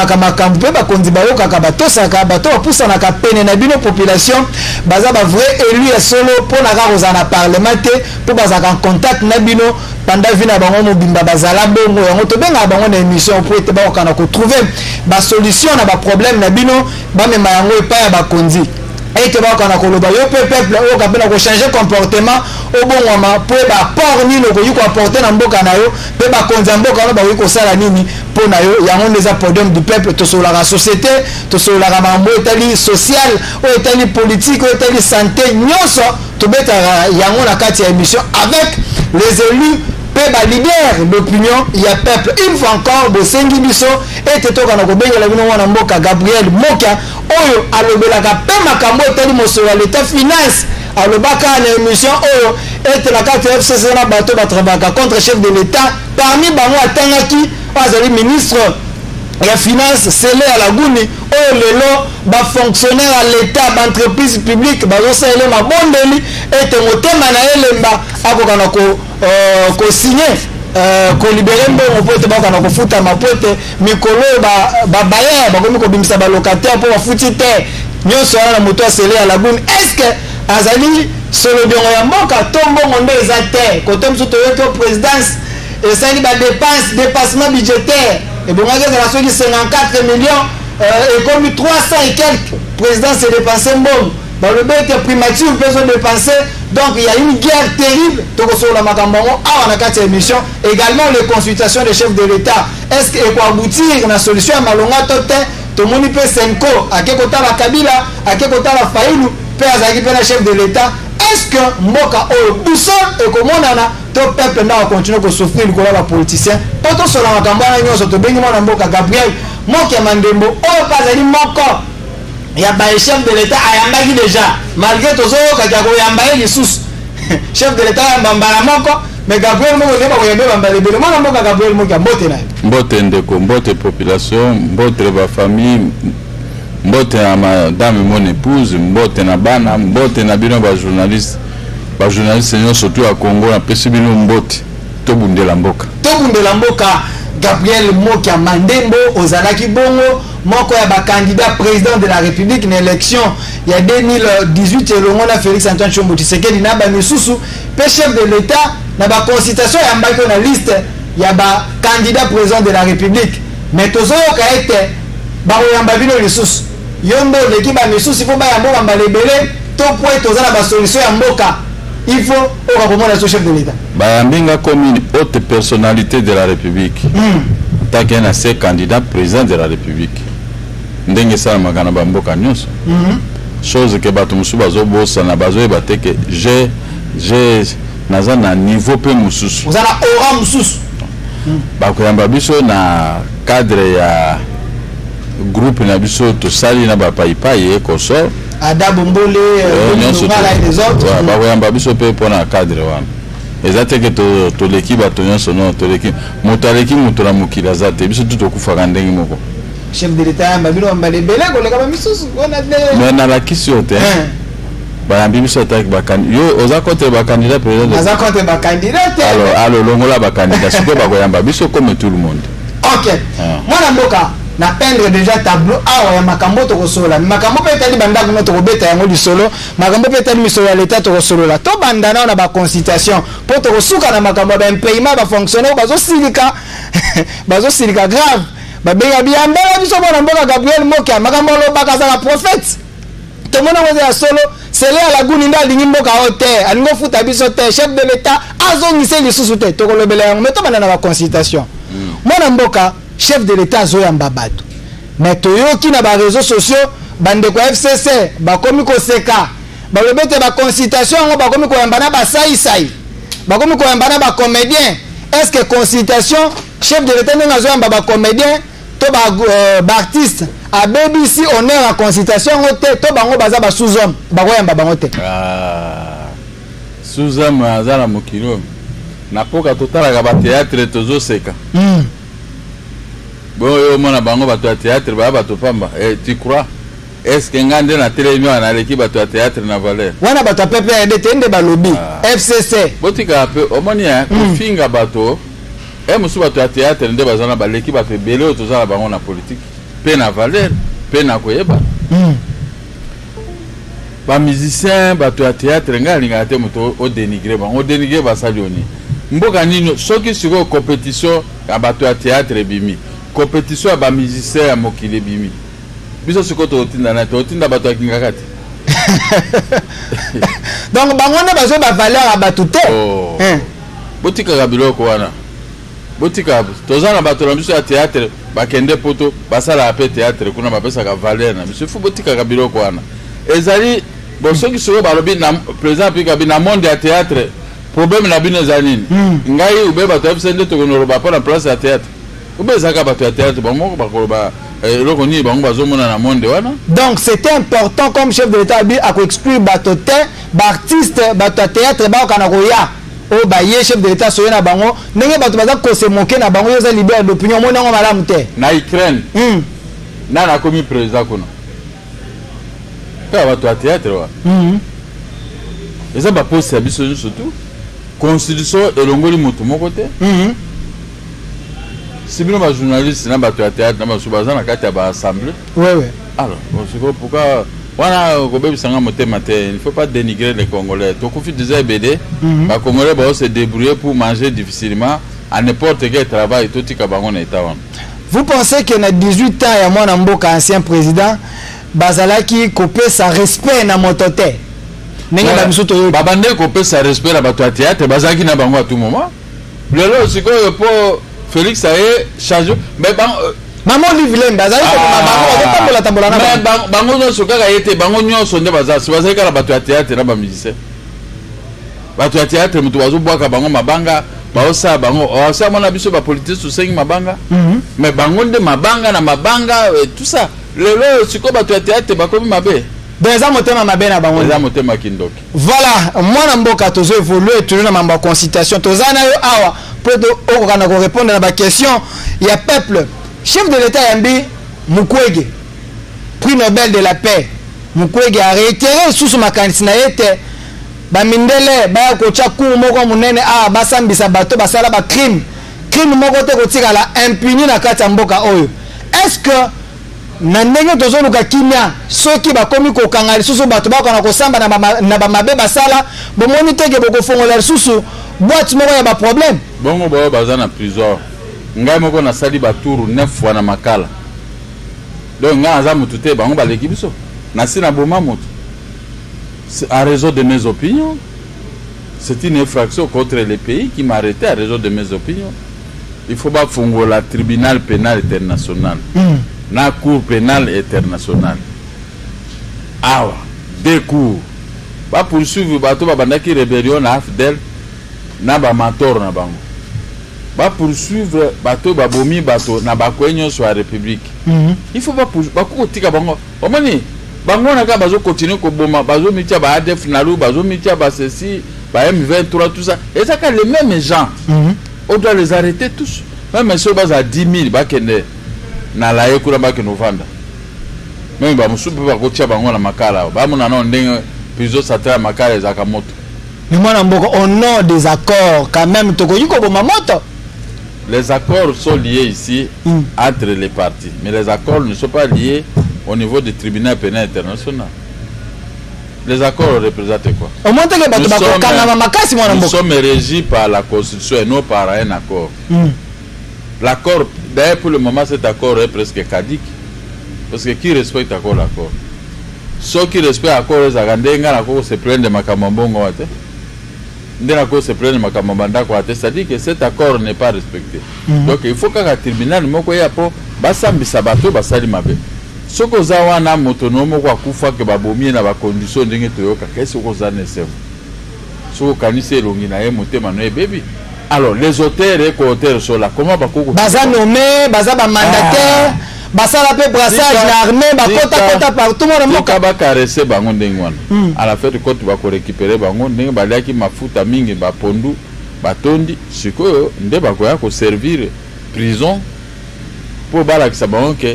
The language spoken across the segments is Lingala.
paka makambu pe ba kondi ba yoka ba tosaka ba to poussa na ka pene na bino population baza ba vrai élu ya solo pour na ka kozana parlement te pour baza en contact na bino pendant vina bango mobimba bazala bongo yango to benga bango na émission pour ete ba kana ko trouver ba solution na ba problème na bino ba mema yango epa ya ba kondi et te ba kana ko loba yo peuple o ka bena ko changer comportement au bon moment pour ba port ni no ko yiko apporter na mboka na yo pe ba konza mboka no ba yiko sala nini pour na yo yango les podium du peuple to sur la société to sur la mambo etali social o etali politique o etali santé nyoso to beta yango na kati ya émission avec les élus ba leader d'opinion il y a peuple une fois encore de sengi biso et te toka na ko bengela bino wana mboka Gabriel Mokia oyo alobelaka pe makambo etali mosola l'état finance alobaka na émission oyo et la carte FCC na bato ba travailler contre chef de l'état parmi bango atangaki azali ministre la finance scellé à la gouni oyo lelo ba fonctionnaire à l'état d'entreprise publique ba zo scellé ma bondeli et te motema na elemba akokana ko signer ko libérer mbongo po te ba kana ko futa mapote mikolo ba bayer ba komi ko bimisa ba locataire po ba futi te nyonso na moto scellé à la gouni est-ce que azali solo biongo ya mboka tombo ngonde ezate ko tomso to yoto présidence et ça li ba dépassement budgétaire et bon regardez la soki 54 millions et comme 300 et quelques président s'est dépensé bon dans le but primature besoin de dépenser donc il y a une guerre terrible donc sur la makambango à la carte émission également les consultations des chefs de l'état est-ce que quoi aboutir na solution à malonga tote to moni pe senko akekota la kabila akekota la faïlu pe azaki pe la chef de l'état est-ce que mboka o buso et komonana to peuple na continue ko souffrir ko la politicien poto sur la makambana nyoso to bengi mona mboka Gabriel Mokia Mandembo o pazali moko ya ba chef de l'état ayambaki déjà malgré tozo ka ko yamba les sous chef de l'état mbambala moko mais Gabriel moko ne ba ko yamba mbale bele mona mboka Gabriel Mokia mbote na mbote ndeko mbote population mbote ba famille mbote na madame mon épouse mbote na bana mbote na bino ba journaliste surtout à Congo na pesi bino mbote to bundela mboka Gabriel Mokia Mandembo ozalaki bongo moko ya ba candidat président de la République na élection il y a 2018 elongo na Félix Antoine Tshombo Tshisekedi na ba misusu pe chef de l'état na ba consultation ya mbaki na liste ya ba candidat président de la République mais tozo ka ete ba oyamba bino lisusu yombo leki ba misusu fo ba ya mboka mbalebele to point tozala ba solution ya mboka il faut au rapport de chef de l'état bayambinga comme une haute personnalité de la République taken à ces candidats président de la République ndenge sala magana ba mboka nyonso chose que bato musu bazo bossa na bazo ebate que j'ai naza na niveau pe mususu ozala aura mususu ba koyamba biso na cadre ya groupe na biso to sali na ba paipai e koso Adabo Mbole les autres ba koyamba biso pe pona cadre wana ezate que to l'équipe bato nyonso no to l'équipe moto aleki moto na mokila zate biso tout okufaka ndenge moko chef de l'état mbabilo mbalebele ko leka ba misusu ona de mais na la question te bayambi biso attaque ba candidat yo oza contre ba candidat président oza contre ba candidat alors longola ba candidat siko ba koyamba biso comme tout le monde OK mwana mboka na peindre déjà tableau awa ya makambo to kosola makambo pe tali banda ko to kobeta yango di solo makambo pe tali misolo ya l'état to kosolola to banda na ba consultation pour to kosuka na makambo ba paiement ba fonctionnaire bazo silika grave ba benga biamba biso bona mboka Gabriel Mokia makambo lo baka za prophète to mona ngoza ya solo sele ala guni ndali mboka hotel alingo futa biso te chef de l'état azongise lisusu te to kolobela yango meto banda na ba consultation mona mboka chef de l'état zoyamba bato mais toyoki na ba réseaux sociaux bande ko FCC ba komi ko seka ba lobete ba consultation ngo ba komi ko yamba na ba sai ba komi ko yamba na ba comédien est-ce que consultation chef de l'état nga zoyamba ba comédien to ba artiste a BBC honneur en consultation ngote to bango baza ba sous-homme ba koyamba bango te sous-homme azala mokilo na poka totala ka ba théâtre tozo seka bon yo mona bango bato ya théâtre ba bato pamba tu crois est-ce que ngande na télévision na l'équipe bato ya théâtre na valeur wana bato pepe ya ndende ba lobby FCC botika pe omoni ya finga bato musu bato ya théâtre nde bazana ba l'équipe bato belé tozala bango na politique pe na valeur pe na koyeba ba musicien bato ya théâtre nga linga te moto o dénigrer ba salioni mboka nino soki siko compétition ya bato ya théâtre bimi compétition ya ba musicien ya mokili bimi biso siko to tinda bato ya kingakati donc bangona bazo ba valeur ya bato te botika ka biloko wana botika tozana bato na biso ya théâtre bakende poto basala ape théâtre kuna bapesa ka valeur na biso fu botika ka biloko wana ezali bon soki soko balobi na président pika bi na monde ya théâtre problème na bino ezali ngai ube bato ya biso nde tokonoroba pa na place ya théâtre ube ezaka bato ya théâtre bango bakoloba eloko nini bango bazomona na monde wana. Donc c'était important comme chef de l'État à exclure bato te baartiste bato ya théâtre bakana koya o baye chef de l'État soye na bango ndenge bato baza ko se moquer na bango yoza libérer d'opinion mona ngo malamu te na Ukraine na komi président kuna ka bato ya théâtre wa eza ba poste ya biso surtout constitution elongoli mutu moko te si bino ba journaliste na bato ya théâtre na baso baza na kati ya ba assemblée alors pourquoi wana kobebisanga motema te il ne faut pas dénigrer les Congolais tokufi déjà ebede ba Congolais ba se débrouiller pour manger difficilement à n'importe quel travail totika bango na état wana. Vous pensez que na 18 ans ya mwana mboka ancien président bazalaki kopesa respect na motote ndenge ba biso to babande kopesa respect na bato ya théâtre bazalaki na bango à tout moment lelo sikoyo po Félix aye charge mais maman Livlem bazali ko tambola na bango nyonso kaka yete bango nyonso nde bazali kala bato ya théâtre na ba musicien bato ya théâtre mutu bazo bwaka bango mabanga baosa bango osa mona biso ba politique sosengi mabanga mais bango nde mabanga na mabanga tout ça lelo siko bato ya théâtre bakomi mabe Dans motema mabe na bango dans motema kindoki. Voilà, moi mboka tozo évoluer toujours na mamba consultation tozana yo awa pour okana ko répondre na ba question il y a peuple chef de l'État yambi Mukwege prix Nobel de la paix Mukwege a réitéré sous ma candidature yete ba mindele ba ko chaku moko munene basambisa bato basala ba crime moko te ko tika la impuni na kati mboka oyo. Est-ce que na ndenge tozoluka kimia soki bakomi kokanga lisusu bato bakana kosamba na bamabe basala bomoni teke bokofongola lisusu boîte moko ya ba problème bongo bao baza na prison ngai moko na sali baturu 9 fois na makala donc nga aza mutu te bango baleki biso na sina boma mutu à raison de mes opinions c'est une infraction contre le pays qui m'a arrêté à raison de mes opinions. Il faut pas fongola tribunal pénal international na cour pénale internationale awa deux cours ba poursuivre bato ba bandaki rébellion na AFDEL na ba mentor na bango ba poursuivre bato ba bomi bato na ba kwenyo sur la république il faut pas ba ko tika bango omoni bango na ka bazo continuer ko boma bazo mitia ba ADF na lu bazo mitia ba ceci ba M23 tout ça et ça quand les mêmes gens on doit les arrêter tous même si on base à 10 000 ba kende na la yekura baki novanda même ba musupu ba kotia bango na makala ba mona na ndenge pizo satra makala za kamoto ni mwana mboko au nom des accords quand même tokoyi ko boma moto. Les accords sont liés ici entre les parties mais les accords ne sont pas liés au niveau du tribunal pénal international. Les accords représentent quoi? Au moins que bato bakokanga makasi mwana mboko. Nous sommes régis par la constitution et non par un accord. L'accord, d'ailleurs pour le moment cet accord est presque caduc. Parce que qui respecte encore l'accord? Ceux qui respectent l'accord, se plaignent de Makamambongo. C'est-à-dire que cet accord n'est pas respecté. Donc il faut qu'un tribunal ce que vous avez un autonome que babomi na ba condition ndenge toyoka qu'est-ce que vous en savez? Ce que kanise longi na ye motema no baby. Alors les auteurs et co-auteurs sont là. Comment bakoko baza nommé, baza ba mandataire, basala pe brassage na armée, ba kota partout mo mboka ba caresser bango ndenge wana. À la fin de compte ba ko récupérer bango ndenge balaki mafuta mingi ba pondu, ba tondi, sikoyo nde ba ko ya ko servir prison pour balakisa bango que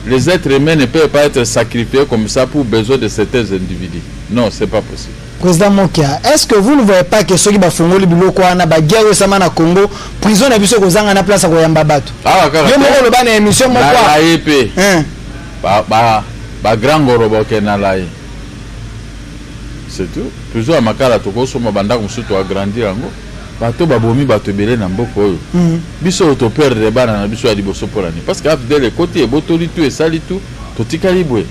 les êtres humains ne peuvent pas être sacrifiés comme ça pour besoin de certains individus. Non, c'est pas possible. Président Mokia, est-ce que vous ne voyez pas que ceux qui font le biloko na ba guerre récemment na Congo, prison na biso kozanga na place ko yamba bato. Ah kaka. Yo moko lo ba na émission moko. La EP. Ba grand gorobo ke na lai. C'est tout. Toujours à makala toko so mabanda ko suto agrandir yango. Bato babomi bato belé na mboko oyo. Biso to perdre bana na biso ya liboso polani parce que de les côtés botoli tout et sali tout to tikali boye.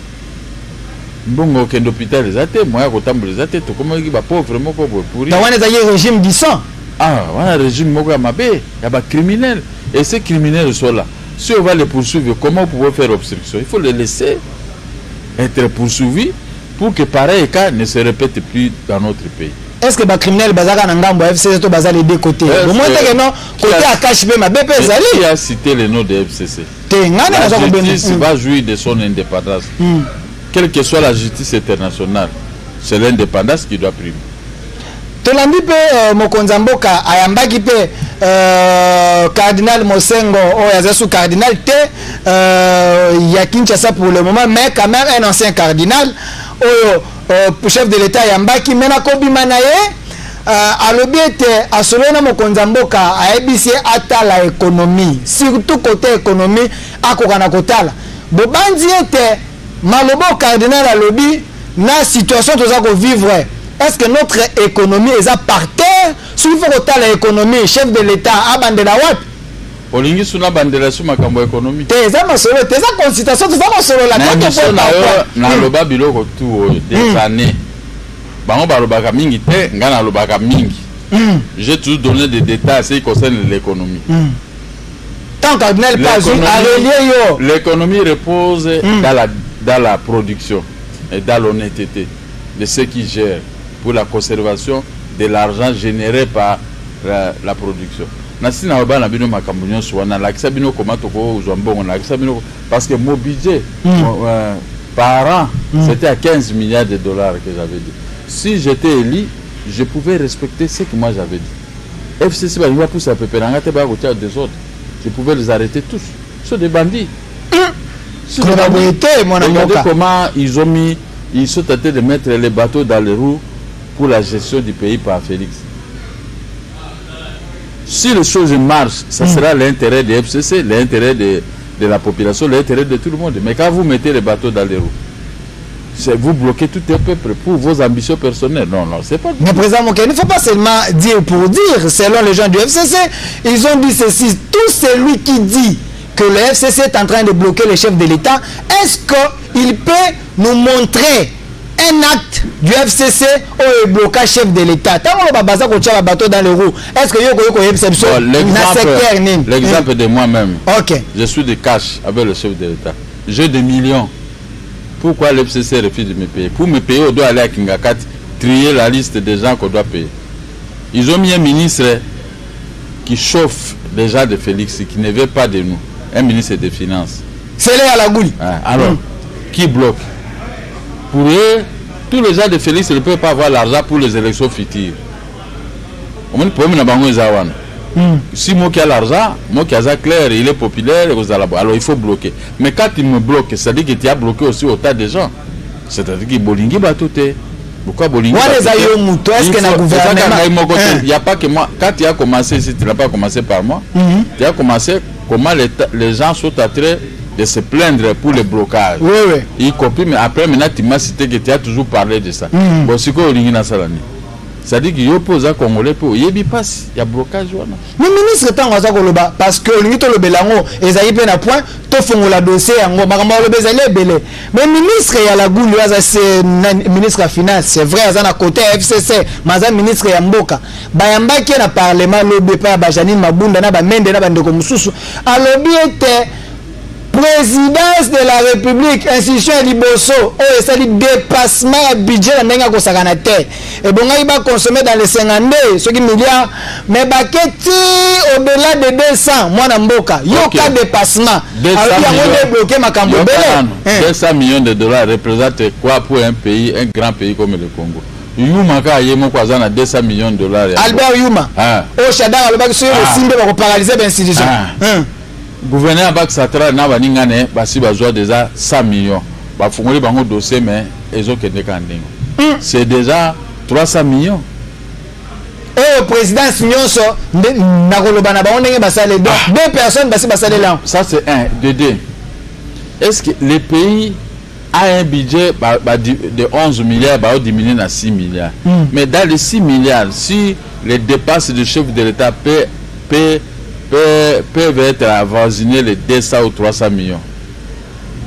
Bongo ke l'hôpital ezate moya ko tambola ezate to comme ki ba pauvre moko boye pourri. Da wana za régime du sang. Ah, wana régime moko ya mabe, ya ba criminel et ces criminels sont là. Si on va les poursuivre, comment vous pouvez faire obstruction? Il faut les laisser être poursuivis pour que pareil cas ne se répète plus dans notre pays. Est-ce que les criminels bazaka na ngambo FCC to bazali les deux côtés? Au moins que non, côté à cache ma BP zali. Qui a cité le nom de FCC? La justice va jouir de son indépendance. Quelle que soit la justice internationale, c'est l'indépendance qui doit primer. Tolandi pe Mokonzamboka ayambaki pe cardinal Mosengo o yazasu cardinal te ya Kinshasa pour le moment, mais quand même un ancien cardinal chef de l'État yambaki mena kobima na ye alobi ete asolona Mokonzamboka ayebisi atala économie, surtout côté économie akoka na kotala bobandi ete malobo cardinal alobi na situation toza ko vivre. Est-ce que notre économie est à par terre? Si il faut que l'économie, chef de l'État, a bandé la ouate. Olingi suna bandela sous ma cambo économique. T'es à ma solo, t'es à consultation, t'es à ma solo la tête. Na loba biloko tout des années. Bango balobaka mingi te, ngana lobaka mingi. J'ai toujours donné des détails à ce qui concerne l'économie. Tant cardinal pas l'économie repose dans la production et dans l'honnêteté de ceux qui gèrent pour la conservation de l'argent généré par la production. Parce que mon budget par an, c'était à 15 milliards de dollars que j'avais dit. Si j'étais élu, je pouvais respecter ce que moi j'avais dit. FCC, je pouvais les arrêter tous. Ce sont des bandits. Regardez comment ils sont tentés de mettre les bateaux dans les roues pour la gestion du pays par Félix. Si les choses marchent, ça sera l'intérêt des FCC, l'intérêt de la population, l'intérêt de tout le monde. Mais quand vous mettez les bateaux dans les roues, vous bloquez tout un peuple pour vos ambitions personnelles. Non, non, c'est pas... Mais président Mokia, il ne faut pas seulement dire pour dire, selon les gens du FCC, ils ont dit ceci, tout celui qui dit que le FCC est en train de bloquer les chefs de l'État, est-ce qu'il peut nous montrer un acte du FCC au blocage chef de l'État? Bateau dans les roues. Est-ce que l'exemple de moi-même, je suis de cash avec le chef de l'État. J'ai des millions. Pourquoi le FCC refuse de me payer? Pour me payer, on doit aller à Kingakat, trier la liste des gens qu'on doit payer. Ils ont mis un ministre qui chauffe les gens de Félix, qui ne veut pas de nous. Un ministre des Finances. C'est là à la goule. Alors, qui bloque? Pour eux, tous les gens de Félix ne peuvent pas avoir l'argent pour les élections futures. Si moi qui ai l'argent, moi qui ai clair, il est populaire, alors il faut bloquer. Mais quand il me bloque, ça veut dire que tu as bloqué aussi autant de gens. C'est-à-dire qu'il Bolingi va tout. Pourquoi Bolingi? Il n'y a pas que moi. Quand tu as commencé, si tu n'as pas commencé par moi, tu as commencé comment les gens sont en train de se plaindre pour le blocage. Oui, oui. Y compris, mais après, maintenant, tu m'as cité que tu as toujours parlé de ça. Bon, c'est quoi Bolingi na salani? C'est-à-dire qu'il y a opposé à Congolais pour y passe, il y a blocage. Mais ministre est en train de parce que le ministre le Bélango, ils ont eu un point, tout font la dossier, mais ministre il y a la goule, c'est ministre de la finance, c'est vrai, il y a un côté FCC, mais il ministre Yamboka. Bayamba qui est dans le parlement, le BPA, Bajanine Mabunda, Mende, Bandeko Moussousou, a lobby était présidence de la République, institution Liboso, oh, ça dit dépassement à budget à Nenga Kosaganate. Et bon, il va consommer dans les 52, ce qui milliards, mais Baketi au-delà de 200, moi Namboka, il y a aucun dépassement. Alors, il y a bloqué ma Cambo. 200 millions de dollars représentent quoi pour un pays, un grand pays comme le Congo? Yuma ka yemo kwa zana 200 millions de dollars. Albert Yuma. Oh, Chadar, le bac sur le signe de paralyser l'institution. Gouverneur Bak Satra n'a pas n'ingane, basi bazwa déjà 100 millions. Ba fongoli bango dossier mais ils ont qu'un décanding. C'est déjà 300 millions. Oh, président Signonso, Nakoloba on est bassalé. Donc, 2 personnes bassalé là. Ça, c'est un. De 2. Est-ce que le pays a un budget de 11 milliards, diminué à 6 milliards. Mais dans les 6 milliards, si les dépenses du chef de l'État peuvent être avoisinées les 200 ou 300 millions,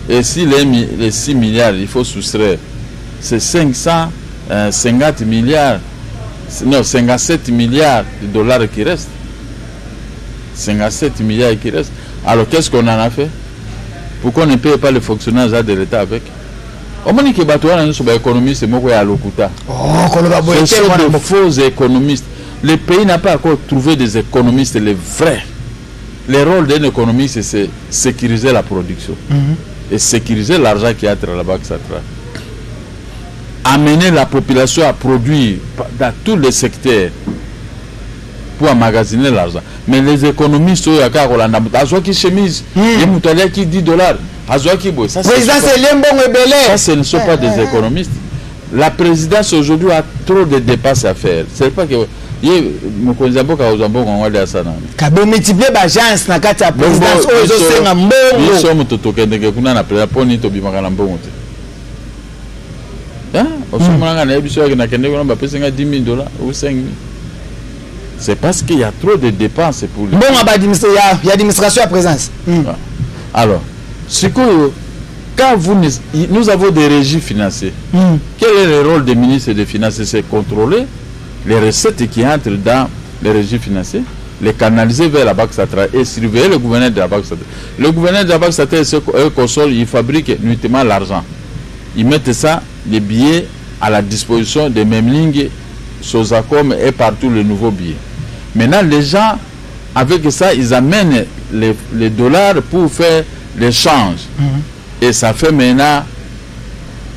et si les 6 milliards, il faut soustraire, c'est 550 milliards, non, 57 milliards de dollars qui restent. 57 milliards qui restent. Alors, qu'est-ce qu'on en a fait? Pourquoi on ne paye pas les fonctionnaires de l'État avec? On m'a dit que les économistes, c'est moi qui ai à l'Okuta. Ce sont de faux économistes. Le pays n'a pas encore trouvé des économistes, les vrais. Le rôle d'un économiste, c'est sécuriser la production. Et sécuriser l'argent qui entre à la Banque centrale. Amener la population à produire dans tous les secteurs pour emmagasiner l'argent. Mais les économistes, il y a qui chemise, il y a qui $10. Ça, ce ne sont pas des économistes. La présidence aujourd'hui a trop de dépenses à faire. C'est pas que nous c'est parce qu'il y a trop de dépenses pour les... Bon, il y a administration à présence. Alors, quand nous avons des régies financiers, quel est le rôle des ministres des Finances? C'est contrôler les recettes qui entrent dans les régies financières, les canaliser vers la Banque centrale et surveiller le gouverneur de la Banque centrale. Le gouverneur de la Banque centrale, console, il fabrique nuitamment l'argent. Ils mettent ça, les billets, à la disposition des mêmes lignes, Sosacom et partout les nouveaux billets. Maintenant, les gens, avec ça, ils amènent les dollars pour faire l'échange. Et ça fait maintenant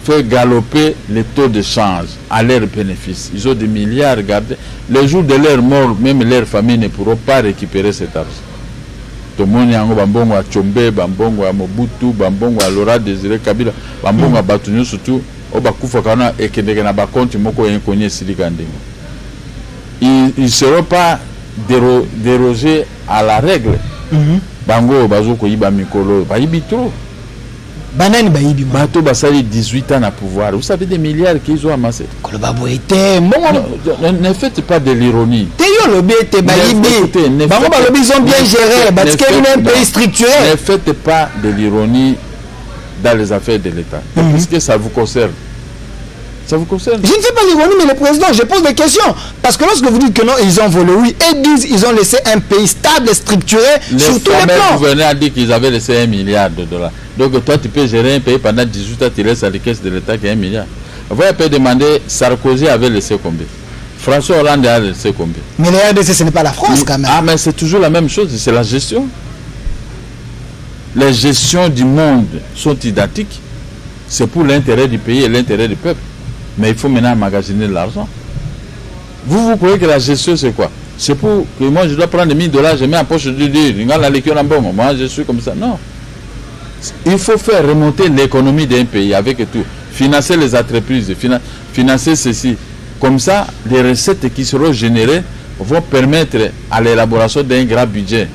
faire galoper les taux de change à leur bénéfice. Ils ont des milliards, regardez. Le jour de leur mort, même leur famille ne pourront pas récupérer cet argent. Tout le monde a Bambongo à Tchombe, Bambongo à Mobutu, Bambongo à Laurent Désiré Kabila, Bambongo à Batunyo surtout. Ils ne seront pas dérogés à la règle. Bango, Bazoko, Iba Mikolo, Baïbi trop. Banane Baïbi. Bato Basali, 18 ans à pouvoir. Vous savez des milliards qu'ils ont amassés. Ne faites pas de l'ironie. Ils ont bien géré. Parce qu'il y a un pays structuré. Ne faites pas de l'ironie dans les affaires de l'État. Puisque ça vous concerne. Ça vous concerne? Je ne fais pas l'ironie, mais le président, je pose des questions. Parce que lorsque vous dites que non, ils ont volé, oui, et disent qu'ils ont laissé un pays stable, structuré, sur tous les plans. Le gouverneur a dit qu'ils avaient laissé $1 milliard. Donc toi, tu peux gérer un pays pendant 18 ans, tu laisses à la caisse de l'État qui est $1 milliard. Vous pouvez demander, Sarkozy avait laissé combien? François Hollande a laissé combien? Mais les RDC, ce n'est pas la France quand même. Ah, mais c'est toujours la même chose, c'est la gestion. Les gestions du monde sont identiques. C'est pour l'intérêt du pays et l'intérêt du peuple. Mais il faut maintenant emmagasiner l'argent. Vous croyez que la gestion, c'est quoi? C'est pour que moi, je dois prendre $1000, je mets en poche de dire, regarde la lecture en bon, moi, je suis comme ça. Non. Il faut faire remonter l'économie d'un pays avec tout. Financer les entreprises, financer ceci. Comme ça, les recettes qui seront générées vont permettre à l'élaboration d'un grand budget.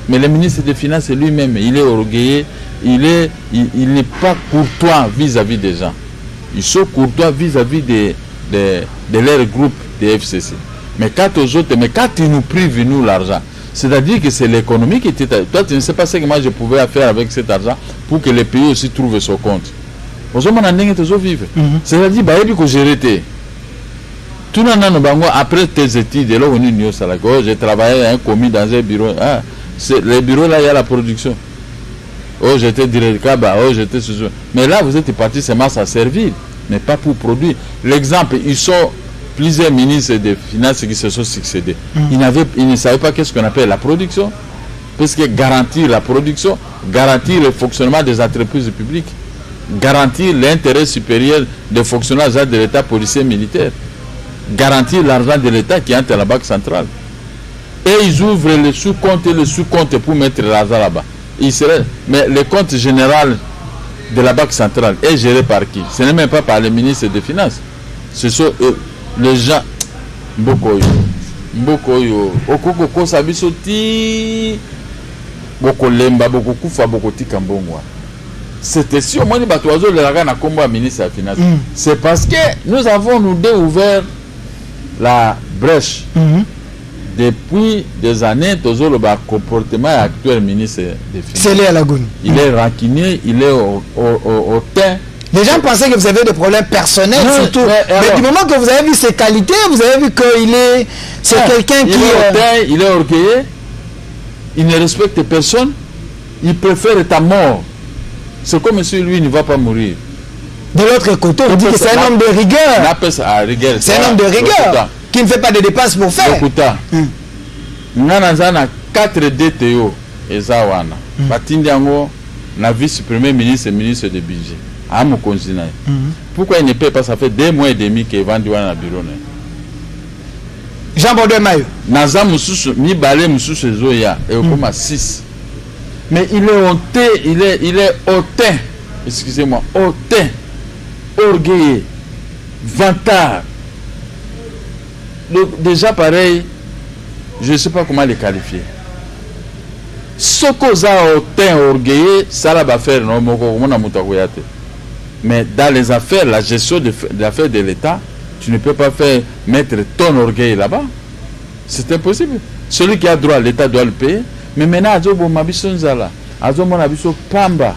Mais le ministre des Finances lui-même, il est orgueilleux, il n'est pas courtois vis-à-vis des gens. Ils sont courtois vis-à-vis de leur groupe des FCC. Mais quand aux autres, ils nous privent, nous, l'argent, c'est-à-dire que c'est l'économie qui était... Toi, tu ne sais pas ce que moi je pouvais faire avec cet argent pour que les pays aussi trouvent son compte. C'est-à-dire que j'ai été. Tout le monde, après tes études, j'ai travaillé à un commis dans un bureau. Ah, les bureaux là, il y a la production. Oh, j'étais directeur, oh, j'étais sous. Mais là, vous êtes parti seulement à servir, mais pas pour produire. L'exemple, ils sont plusieurs ministres des Finances qui se sont succédés. Ils ne savaient pas qu'est-ce qu'on appelle la production. Parce que garantir la production, garantir le fonctionnement des entreprises publiques, garantir l'intérêt supérieur des fonctionnaires de l'État, policiers, militaires, garantir l'argent de l'État qui entre à la Banque centrale. Et ils ouvrent le sous-compte et le sous-compte pour mettre l'argent là-bas. Mais le compte général de la Banque centrale est géré par qui? Ce n'est même pas par le ministre des Finances. ce sont les gens Mbokoyo okoko kosa biso ti boko lemba boko kufa boko tika mbongwa. C'était si au moins bato azo le laga na kombo ministre de la finance. C'est parce que nous avons nous déouvert la brèche. Depuis des années toujours le comportement actuel ministre des finances. C'est à la Lagune. Il est rancunier, il est au teint. Les gens pensaient que vous avez des problèmes personnels, non, surtout. Mais du moment que vous avez vu ses qualités, vous avez vu qu'il est... C'est quelqu'un qui... Il est orgueilleux, il ne respecte personne, il préfère ta mort. C'est comme si lui ne va pas mourir. De l'autre côté, on dit que c'est un homme de rigueur. C'est un homme de rigueur qui ne fait pas de dépenses pour faire. Écoutez, nous avons 4 DTO et Zawana. Batindiango, la vice-premier ministre et ministre de budget. Pourquoi il ne paie pas? Ça fait 2 mois et demi qu'il vend du bureau. Jean Baudouin Mayo. Naza Moussous, mi balé Moussous Zoya, et au coma 6. Mais il est hautain, il est hautain. Excusez-moi, hautain, orgueilleux, vantard. Donc, déjà pareil, je ne sais pas comment les qualifier. Ce qu'on a hautain, orgueilleux, ça va faire, non, mais dans les affaires, la gestion de l'affaire de l'État, tu ne peux pas mettre ton orgueil là-bas. C'est impossible. Celui qui a droit à l'État doit le payer. Mais maintenant, Pamba.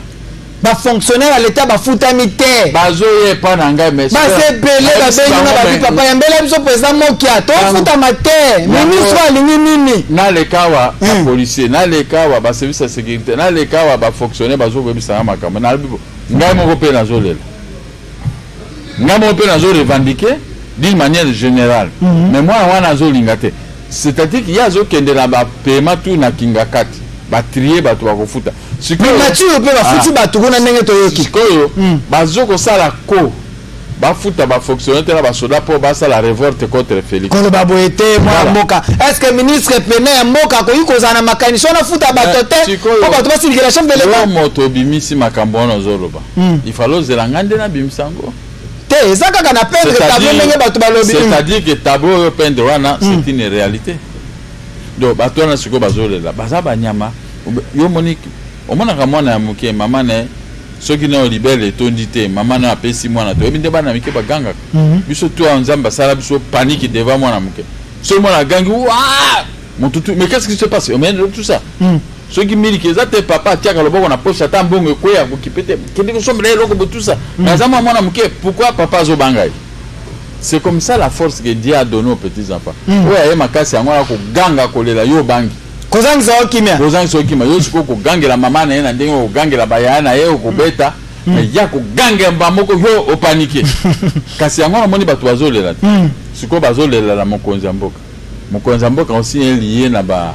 Ba fonctionnaire à l'État ba futamite. Bazo ye pa nanga mais. Ba se belé ba benga ba papa yambela biso président Mokia to futamate. Ministre alingi nini? Na le kawa policier, na le kawa ba service de sécurité, na le kawa ba fonctionnaire bazo bebisa makamba na bibo. Ngai mo pe na zolela. Ngai mo pe na zo revendiquer d'une manière générale. Mais moi wana zo lingate. C'est-à-dire qu'il y a zo kende la ba paiement tout na kingakati. Ba trier ba to ba kofuta. Mais Mathieu peut ba futi ba to na ndenge to yoki. Koyo bazo ko sala ko ba futa ba fonctionnaire là ba soda pour ba sala révolte contre Félix. Ko ba boete moi moka. Est-ce que ministre Pené moka ko yiko zana makanisho na futa ba tote ko ba to ba sili la chef de l'État. Moto bimisi makambo na zoloba. Il fallait zelangande na bimsango. C'est-à-dire que tableau peindre c'est une réalité. Donc batona siko bazole la bazaba nyama yo monique o mona ka mwana muke mama ne soki na libele tondité mama na apesi mwana to ebinde bana mike baganga biso to nzamba sala biso panique devant mwana muke so mwana gangi wa mon tutu mais qu'est-ce qui se passe mais tout ça soki miliki zate papa tiaka loboko na poche ata mbongo ekoya kokipete kende ko sombele loko tout ça mais zama mwana muke pourquoi papa zo bangai. C'est comme ça la force que Dieu a donnée aux petits enfants. Oui, il y a ma casse, il y a ganga kolela yo bangi. Kozang za okimia. Kozang za okimia. Yo siko ko gange la mama na yena ndengo ko gange la bayana ye ko beta. Mais ya ko gange mbamoko yo o paniquer. Kasi yango na moni batu bazolela. Siko bazolela la mokonzi mboka. Mokonzi mboka aussi est lié na ba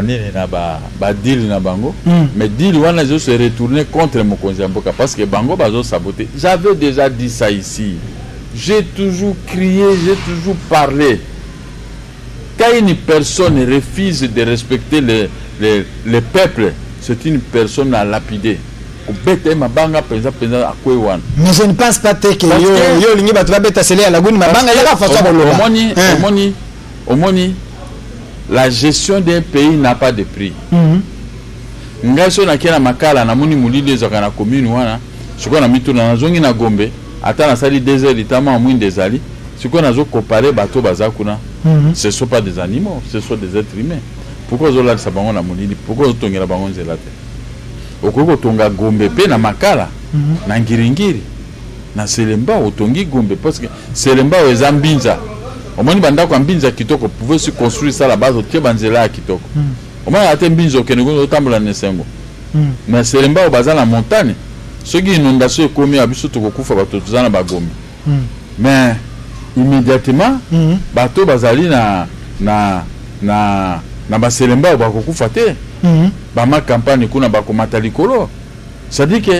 nene na ba deal na bango. Mais deal wana je se retourner contre mokonzi mboka parce que bango bazo saboter. J'avais déjà dit ça ici. J'ai toujours crié, j'ai toujours parlé. Quand une personne refuse de respecter le peuple, c'est une personne à lapider. Mais je ne pense pas que la gestion d'un pays n'a pas de prix. Attends, ça dit 2 heures, notamment moins des alliés. Ce qu'on a comparé bateau bazakuna, ce ne sont pas des animaux, ce sont des êtres humains. Pourquoi on a dit ça na monini? Pourquoi on a bangon zelate? Okoko tonga gombe pe na makala, na ngiringiri, na selemba otongi gombe parce que selemba ezambinza. Omoni banda kwa mbinza kitoko pouvait se construire ça la base au banzela kitoko. Omoni ate mbinzo kenego otambola nesengo. Mais selemba o bazala montagne. Ceux qui inondation commis à biso to kokufa bato tuzana bagombe. Mais immédiatement bato bazali na baselemba ba kokufa te. Ba ma campagne kuna ba komata likolo. Ça dit que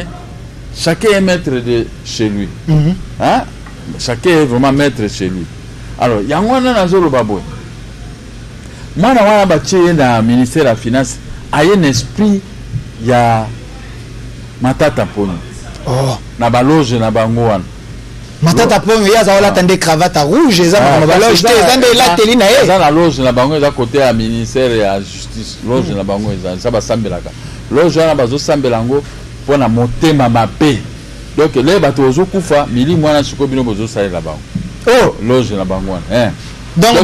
chacun est maître de chez lui. Hein? Chacun est vraiment maître chez lui. Alors yango na zolo baboy. Mwana wana batie na ministère de la finance a un esprit ya matata poni. Na baloge na bango wana. Matata Ponyo yaza wala tande cravate rouge eza na baloge te eza nde la teli na ye eza na loge na bango eza côté ya ministère ya justice loge na bango eza ça basambelaka loge wana bazosambela yango mpona motema mabe donc le bato ozokufa milimo wana sikoyo bino bozosalela bango loge na bango wana donc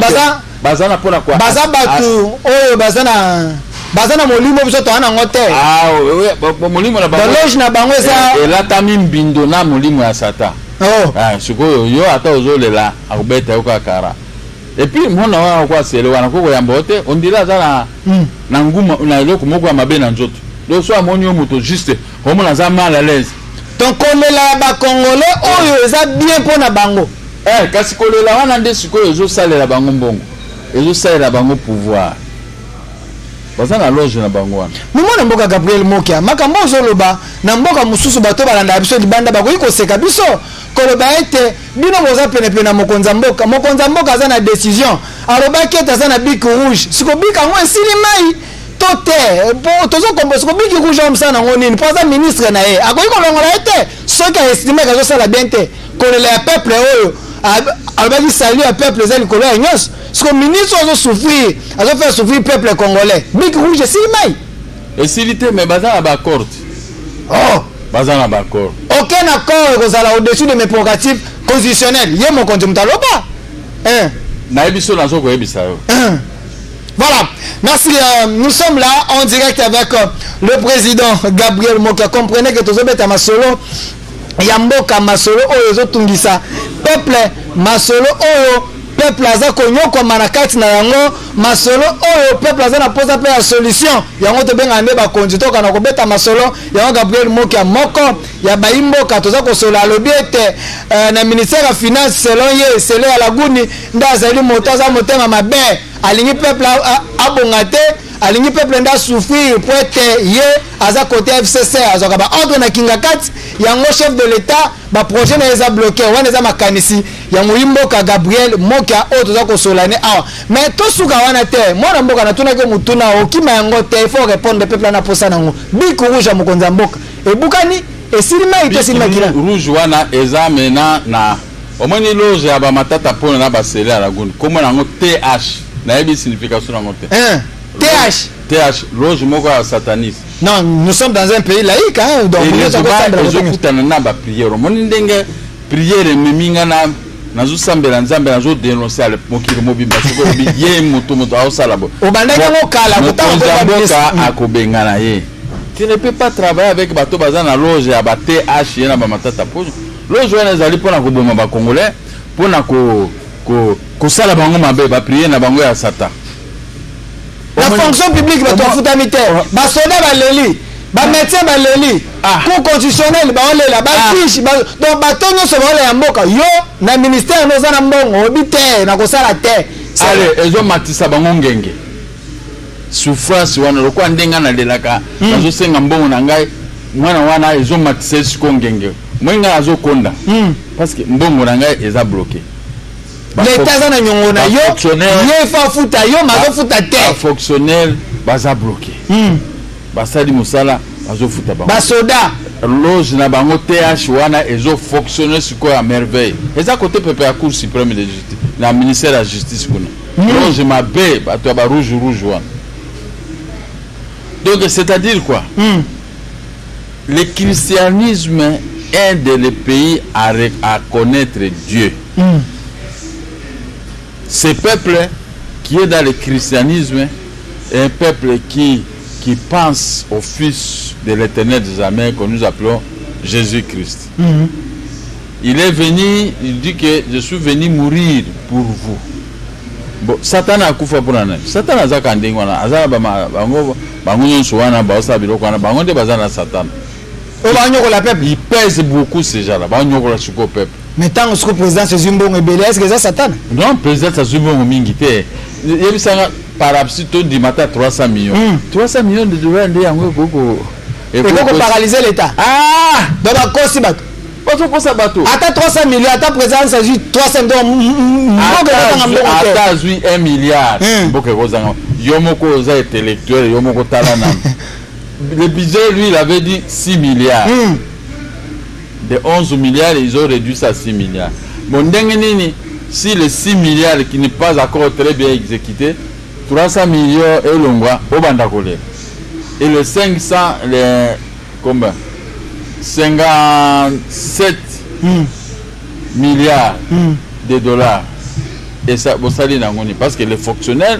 baza na mpona kwa baza bato oyo baza na molimo biso towana yango te molimo na bango loge na bango eza elatami mbindo na molimo ya satan sikoyo yo ata ozolela akobeta yo kakara epuis mwana wana kwa sele wana kokoyamba te ondila aza na nguma na eloko moko ya mabe na nzoto donc so amoni yo moto juste omona aza mal à l'aise donc kolela ya bakongolais oyo eza bien mpo na bango kasi kolela wana nde sikoyo ezosalela bango mbongo ezosalela bango pouvoir baza na loge na bango wana momona mboka Gabriel Mokia makambo ozoloba na mboka mosusu bato balanda biso libanda bakoki koseka biso koloba ete bino boza penepene na mokonza mboka aza na décision alobaki ete aza na bik rouge siko bik yango esili mai to te tozokombo siko bik rouge omosala nango nini mpo aza ministre na ye akoki kolongola ye te soki aestimeke azosala bien te kolela ya peuple oyo alobaki salut ya peuple eza likolo ya nyonso siko ministre azofaire souffrir peuple congolais bik rouge esili mai esili te mais baza na baaccord baza na baaccord aucun accord ekozala au-dessus de mes prérogatives constitutionnelles ye mokonzi moto aloba nayebi so nazokoyebisa yo. Voilà, merci. Nous sommes là en direct avec le président Gabriel Mokia. Comprenez que tous les masolo Yamboka masolo oyo tungisa peuple masolo oyo peuple aza konyoko manakati na yango masolo oyo peuple aza na posa pe ya solution yango to benga nde ba konzi to kana kobeta masolo yango Gabriel Mokia moko ya baimboka toza ko sola lobiete na ministère ya finance selon ye sele ya laguni ndazali motaza motema mabe alingi peuple abongate alingi peuple nda souffrir pour être ye aza côté FCC azoka ba ordre na kingakati yango chef de l'état ba projet na eza bloqué wana eza makanisi ya muimboka Gabriel Mokia o toza ko solane awa mais to suka wana te mwana mboka na tuna ke mutuna okima yango te il faut répondre peuple na posa nango bik rouge mokonza mboka ebukani esilima ite silima kila rouge wana eza mena na omoni loge ya ba matata pona na basele ya laguni komo nango TH na yebi signification nango te TH loge moko ya sataniste. Non, nous sommes dans un pays laïque hein, donc nous kutana na ba prière omoni ndenge prière meminga na zo sambela nzambe na zo dénoncer ale mokiri mobimba siko biye mutu awsala bo obandaka ngo kala kutaka akobenga na ye. Tu ne peux pas travailler avec bato baza na loge ya ba TH na ba matata pozo loge wana ezali pona ko boma ba congolais pona ko sala bango mabe ba prier na bango ya satan. La fonction publique bato futami te ba soda ba leli ba médecin ba leli cour constitutionnel ba olela ba fiche donc bato nyonso ba olela mboka yo na ministère noza na mbongo obite na kosala te ale ezo matisa bango ngenge souffrance wana lokwa ndenga na lelaka nazo senga mbongo na ngai mwana wana ezo matisa siko ngenge mwenga azo konda parce que mbongo na ngai eza bloqué l'état za na nyongo na yo ye fa futa yo mazo futa te fonctionnaire baza bloqué basali musala bazo futa bango basoda loge na bango TH wana ezo fonctionner siko ya merveille eza côté pepe ya cour suprême de justice na ministère de la justice kuna loge mabe bato ba rouge wana donc c'est-à-dire quoi le christianisme aide les pays à connaître Dieu. Ce peuple qui est dans le christianisme est un peuple qui pense au Fils de l'Éternel des armées que nous appelons Jésus-Christ. Il est venu, il dit que je suis venu mourir pour vous. Bon, Satan a kufa pour nous. Satan a zakanding wana, azala bango nyonso wana baosa biloko wana bango nde bazana Satan. Il pèse beaucoup ces gens-là. Mais tant que le président se Mbongo est-ce que c'est Satan? Non, le président se Mbongo Mingité. Il y a par absito du matin 300 millions. 300 millions de dollars, il y a beaucoup. Et beaucoup paralyser l'État. Ah! Donc, à quoi c'est bateau? Attends 300 millions, attends président s'agit 300 millions. Attends 1 milliard. Yomoko za intellectuel, Yomoko talanam. Le budget, lui, il avait dit 6 milliards. de 11 milliards, ils ont réduit ça à 6 milliards. Bon, si les 6 milliards qui n'est pas encore très bien exécutés, 300 millions et l'ongwa au bandakole. Et les 500, les combien 57 milliards de dollars. Et ça, parce que les fonctionnaires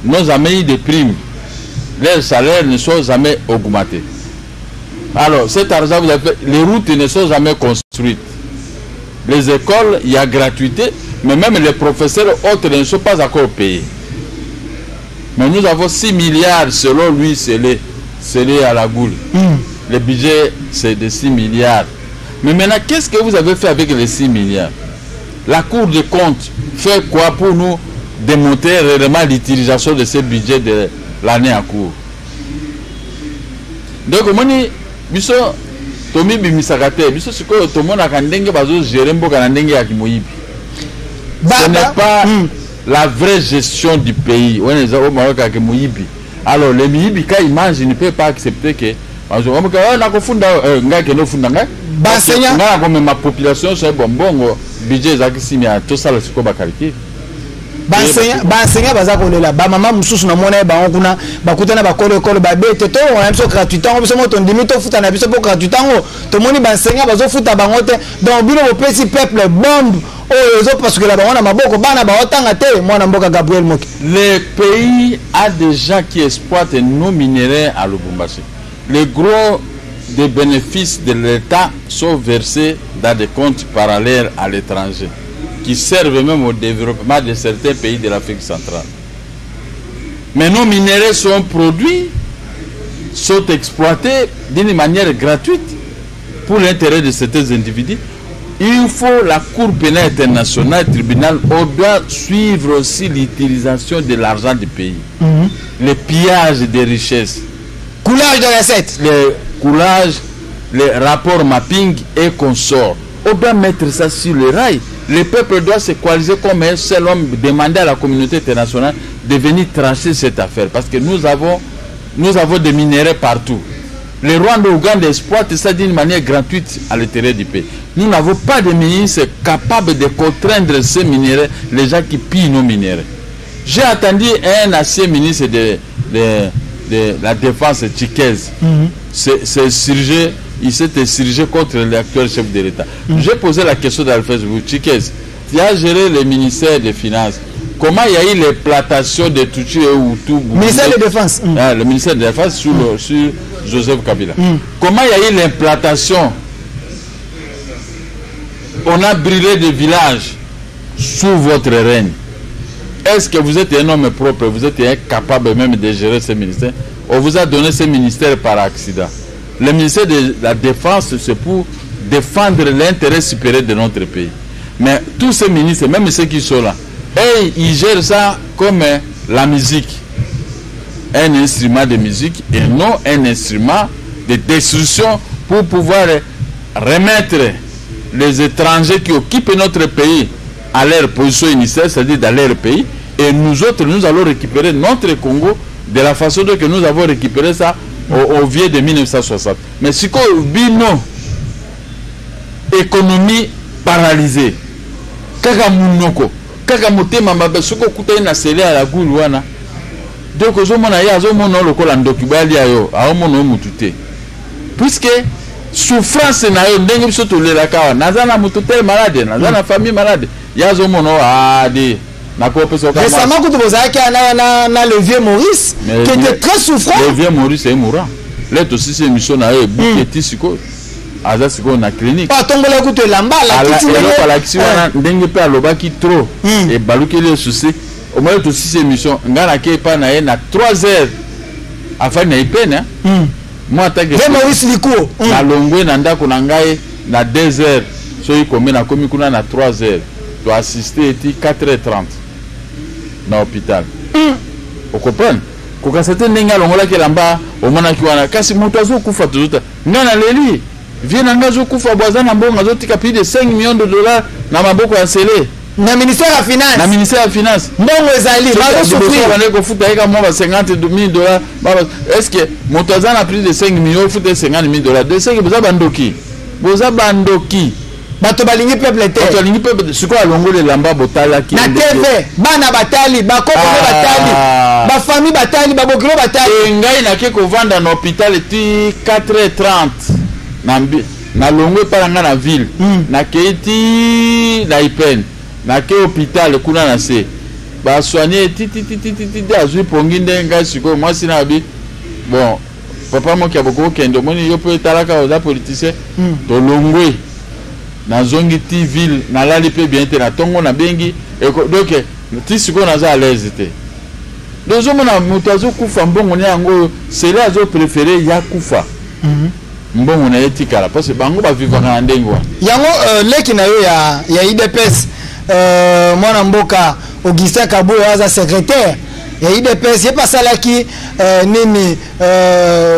n'ont jamais eu de primes. Leurs salaires ne sont jamais augmentés. Alors, cet argent, vous avez, les routes ne sont jamais construites. Les écoles, il y a gratuité, mais même les professeurs autres ne sont pas encore payés. Mais nous avons 6 milliards, selon lui, c'est à la goule. Le budget, c'est de 6 milliards. Mais maintenant, qu'est-ce que vous avez fait avec les 6 milliards? La Cour des comptes fait quoi pour nous démontrer réellement l'utilisation de ce budget de l'année en cours? Donc, moni biso tomi bimisakate biso siko tomona kandenge bazo gérer mboka na ndenge ya kimoyibi. Ce n'est pas la vraie gestion du pays. On est au Maroc à kimoyibi. Alors les miyibi quand ils mangent, ils ne peuvent pas accepter que na kofunda nga ke no funda nga basenya nga comme ma population c'est bonbongo budget za kisimia to sala siko bakaliki. Basenya baza kolela ba mama mususu na mona ba nguna bakutana ba kolo ba bete to on aime so gratuitement biso moto ndimi to futa na biso po gratuitement to moni basenya bazo futa bango te donc bino bo petit peuple bombe ozo parce que la bango na maboko bana ba otanga te mwana mboka Gabriel Moki. Le pays a des gens qui exploitent nos minéraux à Lubumbashi. Les gros des bénéfices de l'État sont versés dans des comptes parallèles à l'étranger, qui servent même au développement de certains pays de l'Afrique centrale. Mais nos minéraux sont produits, sont exploités d'une manière gratuite pour l'intérêt de certains individus. Il faut la Cour pénale internationale, tribunal, on doit suivre aussi l'utilisation de l'argent du pays. Le pillage des richesses. Coulage de recettes. Le coulage, les rapports mapping et consorts. On doit mettre ça sur le rail. Le peuple doit se coaliser comme un seul homme, demander à la communauté internationale de venir trancher cette affaire. Parce que nous avons des minéraux partout. Le Rwanda et l'Ouganda exploitent ça d'une manière gratuite à l'intérieur du pays. Nous n'avons pas de ministre capable de contraindre ces minéraux, les gens qui pillent nos minéraux. J'ai attendu un ancien ministre de la défense tchikaise. Il s'est insurgé contre l'actuel chef de l'État. J'ai posé la question dans le Facebook. Tchikaise, tu as géré le ministère des Finances. Comment il y a eu les plantations de Tutsi et Hutu? Ministère de Défense. Le ministère de la Défense sur Joseph Kabila. Comment il y a eu l'implantation? On a brûlé des villages sous votre règne. Est-ce que vous êtes un homme propre, vous êtes incapable même de gérer ce ministère? On vous a donné ce ministère par accident. Le ministère de la Défense, c'est pour défendre l'intérêt supérieur de notre pays. Mais tous ces ministres, même ceux qui sont là, ils gèrent ça comme la musique. Un instrument de musique et non un instrument de destruction pour pouvoir remettre les étrangers qui occupent notre pays à leur position initiale, c'est-à-dire dans leur pays, et nous autres, nous allons récupérer notre Congo de la façon dont nous avons récupéré ça au vieux de 1960. Mais si qu'on bino économie paralysée, kaka munoko, kaka motema mabe, soko kuta ina sele à la goule wana. Donc au moment ya zo mono lokola ndoki bali ayo, a mono mutute. Puisque souffrance na yo ndenge biso to lela kawa, nazana mutute malade, nazana famille malade. Ya zo mono adi. Récemment, quand vous avez le vieux Maurice, qui était très souffrant. Le vieux Maurice est mourant. Là, aussi, c'est une mission à eux. Bouquetisiko. Azasiko na clinique. Pas tomber la goutte lamba. La dengue pe aloba qui trop. Et baluki le souci. Au moins, aussi, c'est une mission. Ngana ke pa na na 3 heures. Afin na ipene. Moi, tant que. Vieux Maurice Liko. Na longwe na ndako na ngai na 2 heures. So y komi na komi kuna na 3 heures. Doit assister et 4h30 dans l'hôpital. Vous comprenez? Quand c'était n'enga longola qui lamba, au mana qui wana kasi motazo kufa tuzuta. Ngana leli, vient ngazo kufa boisana mbonga zoti ka plus de 5 millions de dollars na maboko ya sele. Na ministère de finance. Na ministère de finance. Mbongo ezali, bazo souffrir. On est ko futa eka mo 50 000 dollars. Est-ce que motazo na plus de 5 millions futa 50 000 dollars? De 5 besoin bandoki. boza bandoki bato balingi peuple te bato balingi peuple siko alongoli elamba botalaki na TV bana batali bakokolo batali bafamille batali babokilo batali ngai nake kovanda na hôpital ti 4h30 na longo epala nga na ville nakei ti na ipene nake hôpital kuna na se basoigne tititititi azwi pongi nde ngai sikoyo mwasi na abi bon papa moki aboko okende omoni yo mpe etalaka oza politicien tolongwe nazongi ti ville nalali mpe bien te na ntongo nabengi donc ti sikoyo naza à l'aise te donc ozomona moto azokufa mbongo na yango sele azoprefere ya kufa mbongo na ye tikala parce que bango bavivaka na ndenge wana yango leki na yo ya IDPS mwana mboka Augustin Kabuya aza secrétaire ya IDPS ye pasalaki nini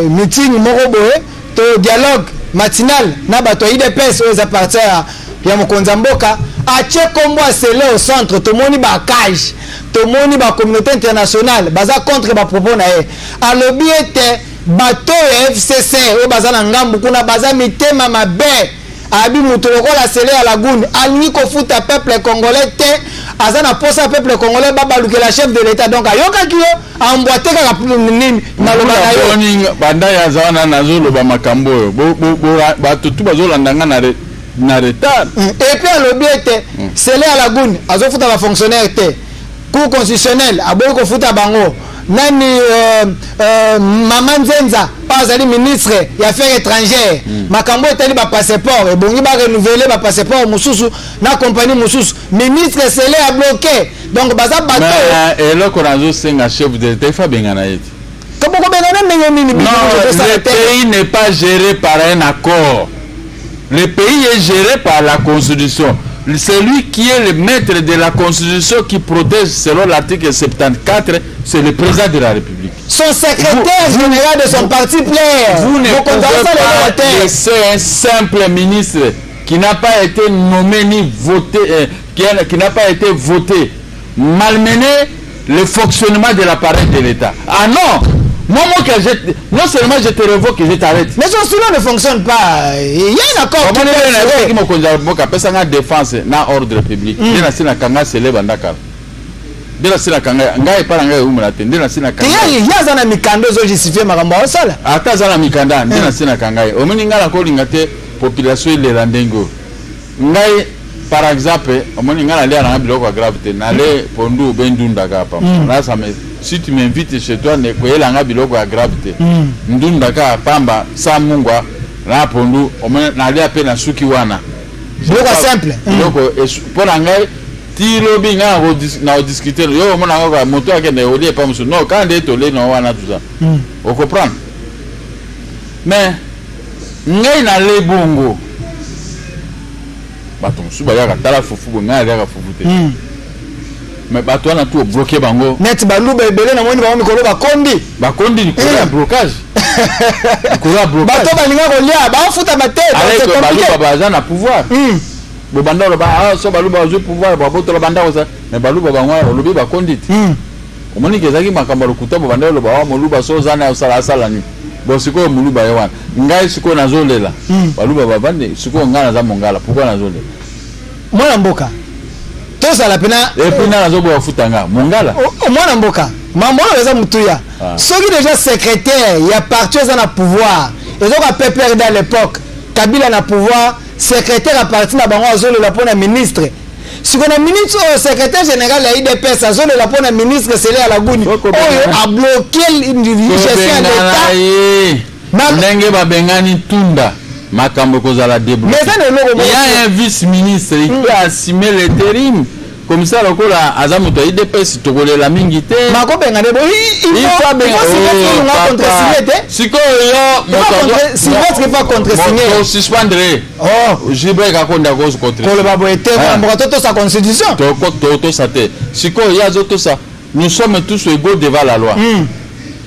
meeting moko boye to dialogue matinal na bato ya IDPS oyo eza parti ya mokonzi mboka atie kombo asele au centre tomoni bakage tomoni bacommunauté internationale baza contre bapropos na ye alobi ete bato ya FCC oyo baza na ngambu kuna baza mitema mabe abi mutu lokola sele ya lagune alingi kofuta peuple congolais te aza na posa peuple congolais babalukela chef de l'état donc ayokaki yo ambwate kaka nini maloba na yo banda ya za wana nazoloba makambo oyo bato tu bazolandanga na retard et puis alobi ete sele ya lagune azofuta bafonctionnaire te cour constitutionnel aboyi kofuta bango nani Mama Nzenza azali ministre ya affaires étrangères makambo etali ba passeport ebongi ba renouveler ba passeport mususu na compagnie mususu ministre sele a bloqué donc baza bato mais eloko nazo senga chef de l'État fa bengana yeti kaboko bengana ndenge nini le pays n'est pas géré par un accord, le pays est géré par la constitution. Celui qui est le maître de la constitution qui protège selon l'article 74, c'est le président de la République. Son secrétaire général de son parti plaire. Vous ne pouvez pas laisser un simple ministre qui n'a pas été nommé ni voté, qui n'a pas été voté, malmener le fonctionnement de l'appareil de l'État. Ah non! Moi, non seulement je te révoque, je t'arrête. Mais son stylo ne fonctionne pas. Il y a un accord. Comment est-ce que défense na ordre public? Il y a un kanga célèbre ndaka. Il y a un kanga ngai para ngai umuna te. Il y a un kanga. Il y a un mikando zo justifier makambo osala. Ata zala mikanda, il y a un kanga. Omoni ngala ko lingate population ile randengo. Ngai par exemple, omoni ngala le na biloko gravité na le pondu bendunda kapa. Là ça me si tu m'invites chez toi, ne koyela nga biloko ya gravité. Ndunda ka pamba sa mungwa na pondu na lia pe na suki wana. Biloko simple. Biloko pona ngai ti lobi nga na discuter yo mona nga moto akende olie pa musu. Non, quand est tolé no wana tout ça. On comprend. Mais ngai na le bongo. Bato musu ba ya tala fufu ngai ya fufu te. Mais bato wana tout bloqué bango net baluba ebele na moni bango mikolo bakondi ni kola blocage kola blocage bato balinga kolia bafuta batete avec baluba baza na pouvoir bo bandalo ba so baluba ozu pouvoir ba boto la bandalo ça mais baluba bango olobi bakondi omoni kezaki makambo lokuta bo bandalo ba wa moluba so zana osala sala ni bo siko moluba yewana ngai siko nazolela baluba babande siko ngana za mongala pourquoi nazolela mwana mboka la pena et puis na zo bo futanga mongala mwana mboka mambo eza mutuya soki déjà secrétaire ya parti eza na pouvoir ezoka PPR dans l'époque Kabila na pouvoir secrétaire à parti na bango azolela pona ministre siko na ministre secrétaire général ya IDPS azolela pona ministre sele ya laguni a bloqué gestion d'état ndenge babengani tunda makambo kozala débloqué. Il y a un vice-ministre qui peut assumer l'intérim. Comme ça, le cola azamuto IDPS togole la mingite. Mako bengane bo il faut contresigner. Siko yo si votre pas contresigner. Suspendre. Oh, jibe ka konda cause contre. Ko le babo était mbo toto sa constitution. Toto sa te. Siko ya zoto ça. Nous sommes tous égaux devant la loi.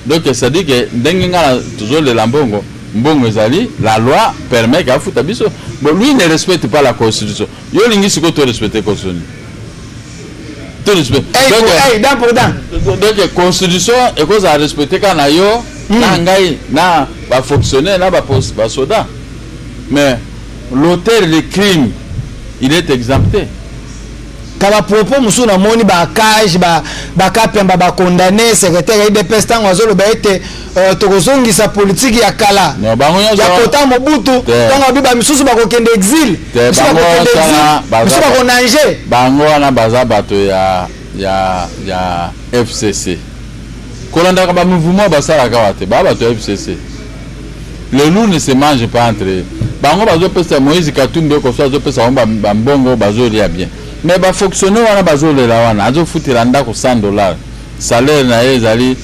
Donc ça dit que ndenganga toujours le lambongo. Mbongo ezali, la loi permet qu'à fouta biso. Bon, lui ne respecte pas la constitution. Yo lingi siko to respecter constitution. To respect. Donc la constitution est cause à respecter quand na yo na ngai na ba fonctionnaire na ba soldat. Mais l'auteur du crime, il est exempté. Kaba propos musu na moni ba cage ba kapemba ba condamné secrétaire IDPS tango azolo ba ete tokozongi sa politique ya kala no bango ya kota Mobutu tango biba misusu ba ko kende exil misusu ba ko kende exil misusu ba ko nanger bango wana baza bato ya FCC kolanda ka ba mouvement basala ka wate ba bato ya FCC. Le loup ne se mange pas entre eux. Bango bazo pesa Moïse Katumbi ko so azo pesa ba mbongo bazo lia bien. Mais ba fonctionner wana bazole la wana azo futira ndako $100 salaire na ezali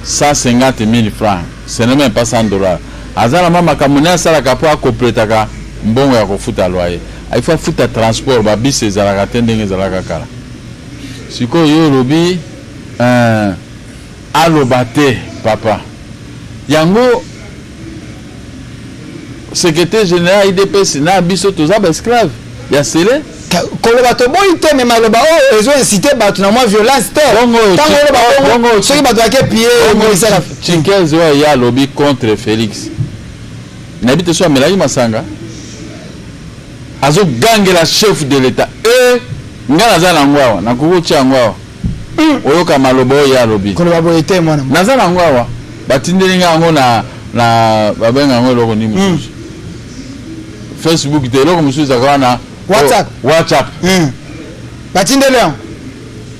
150,000 francs, ce n'est même pas $100. Azala mama kamuna sala kapo akopletaka mbongo ya kofuta loyer, il faut futa transport ba bisi ezalaka tendenge ezalaka kala siko yo lobi alobate papa yango secrétaire général IDPS na biso toza ba esclave ya sele koloba to boy te me maloba o ezo inciter bato na moi violence te tango soki bato ake pied ministère Chinkezi ya lobby contre Félix na bité so amelaki masanga azo gangela chef de l'état ngana za na ngwawa na kukucha ngwawa oyoka maloba ya lobby koloba boy te mwana naza na ngwawa batindelinga ngo na babenga ngo loko ni mususu Facebook de loko mususu zakwana WhatsApp.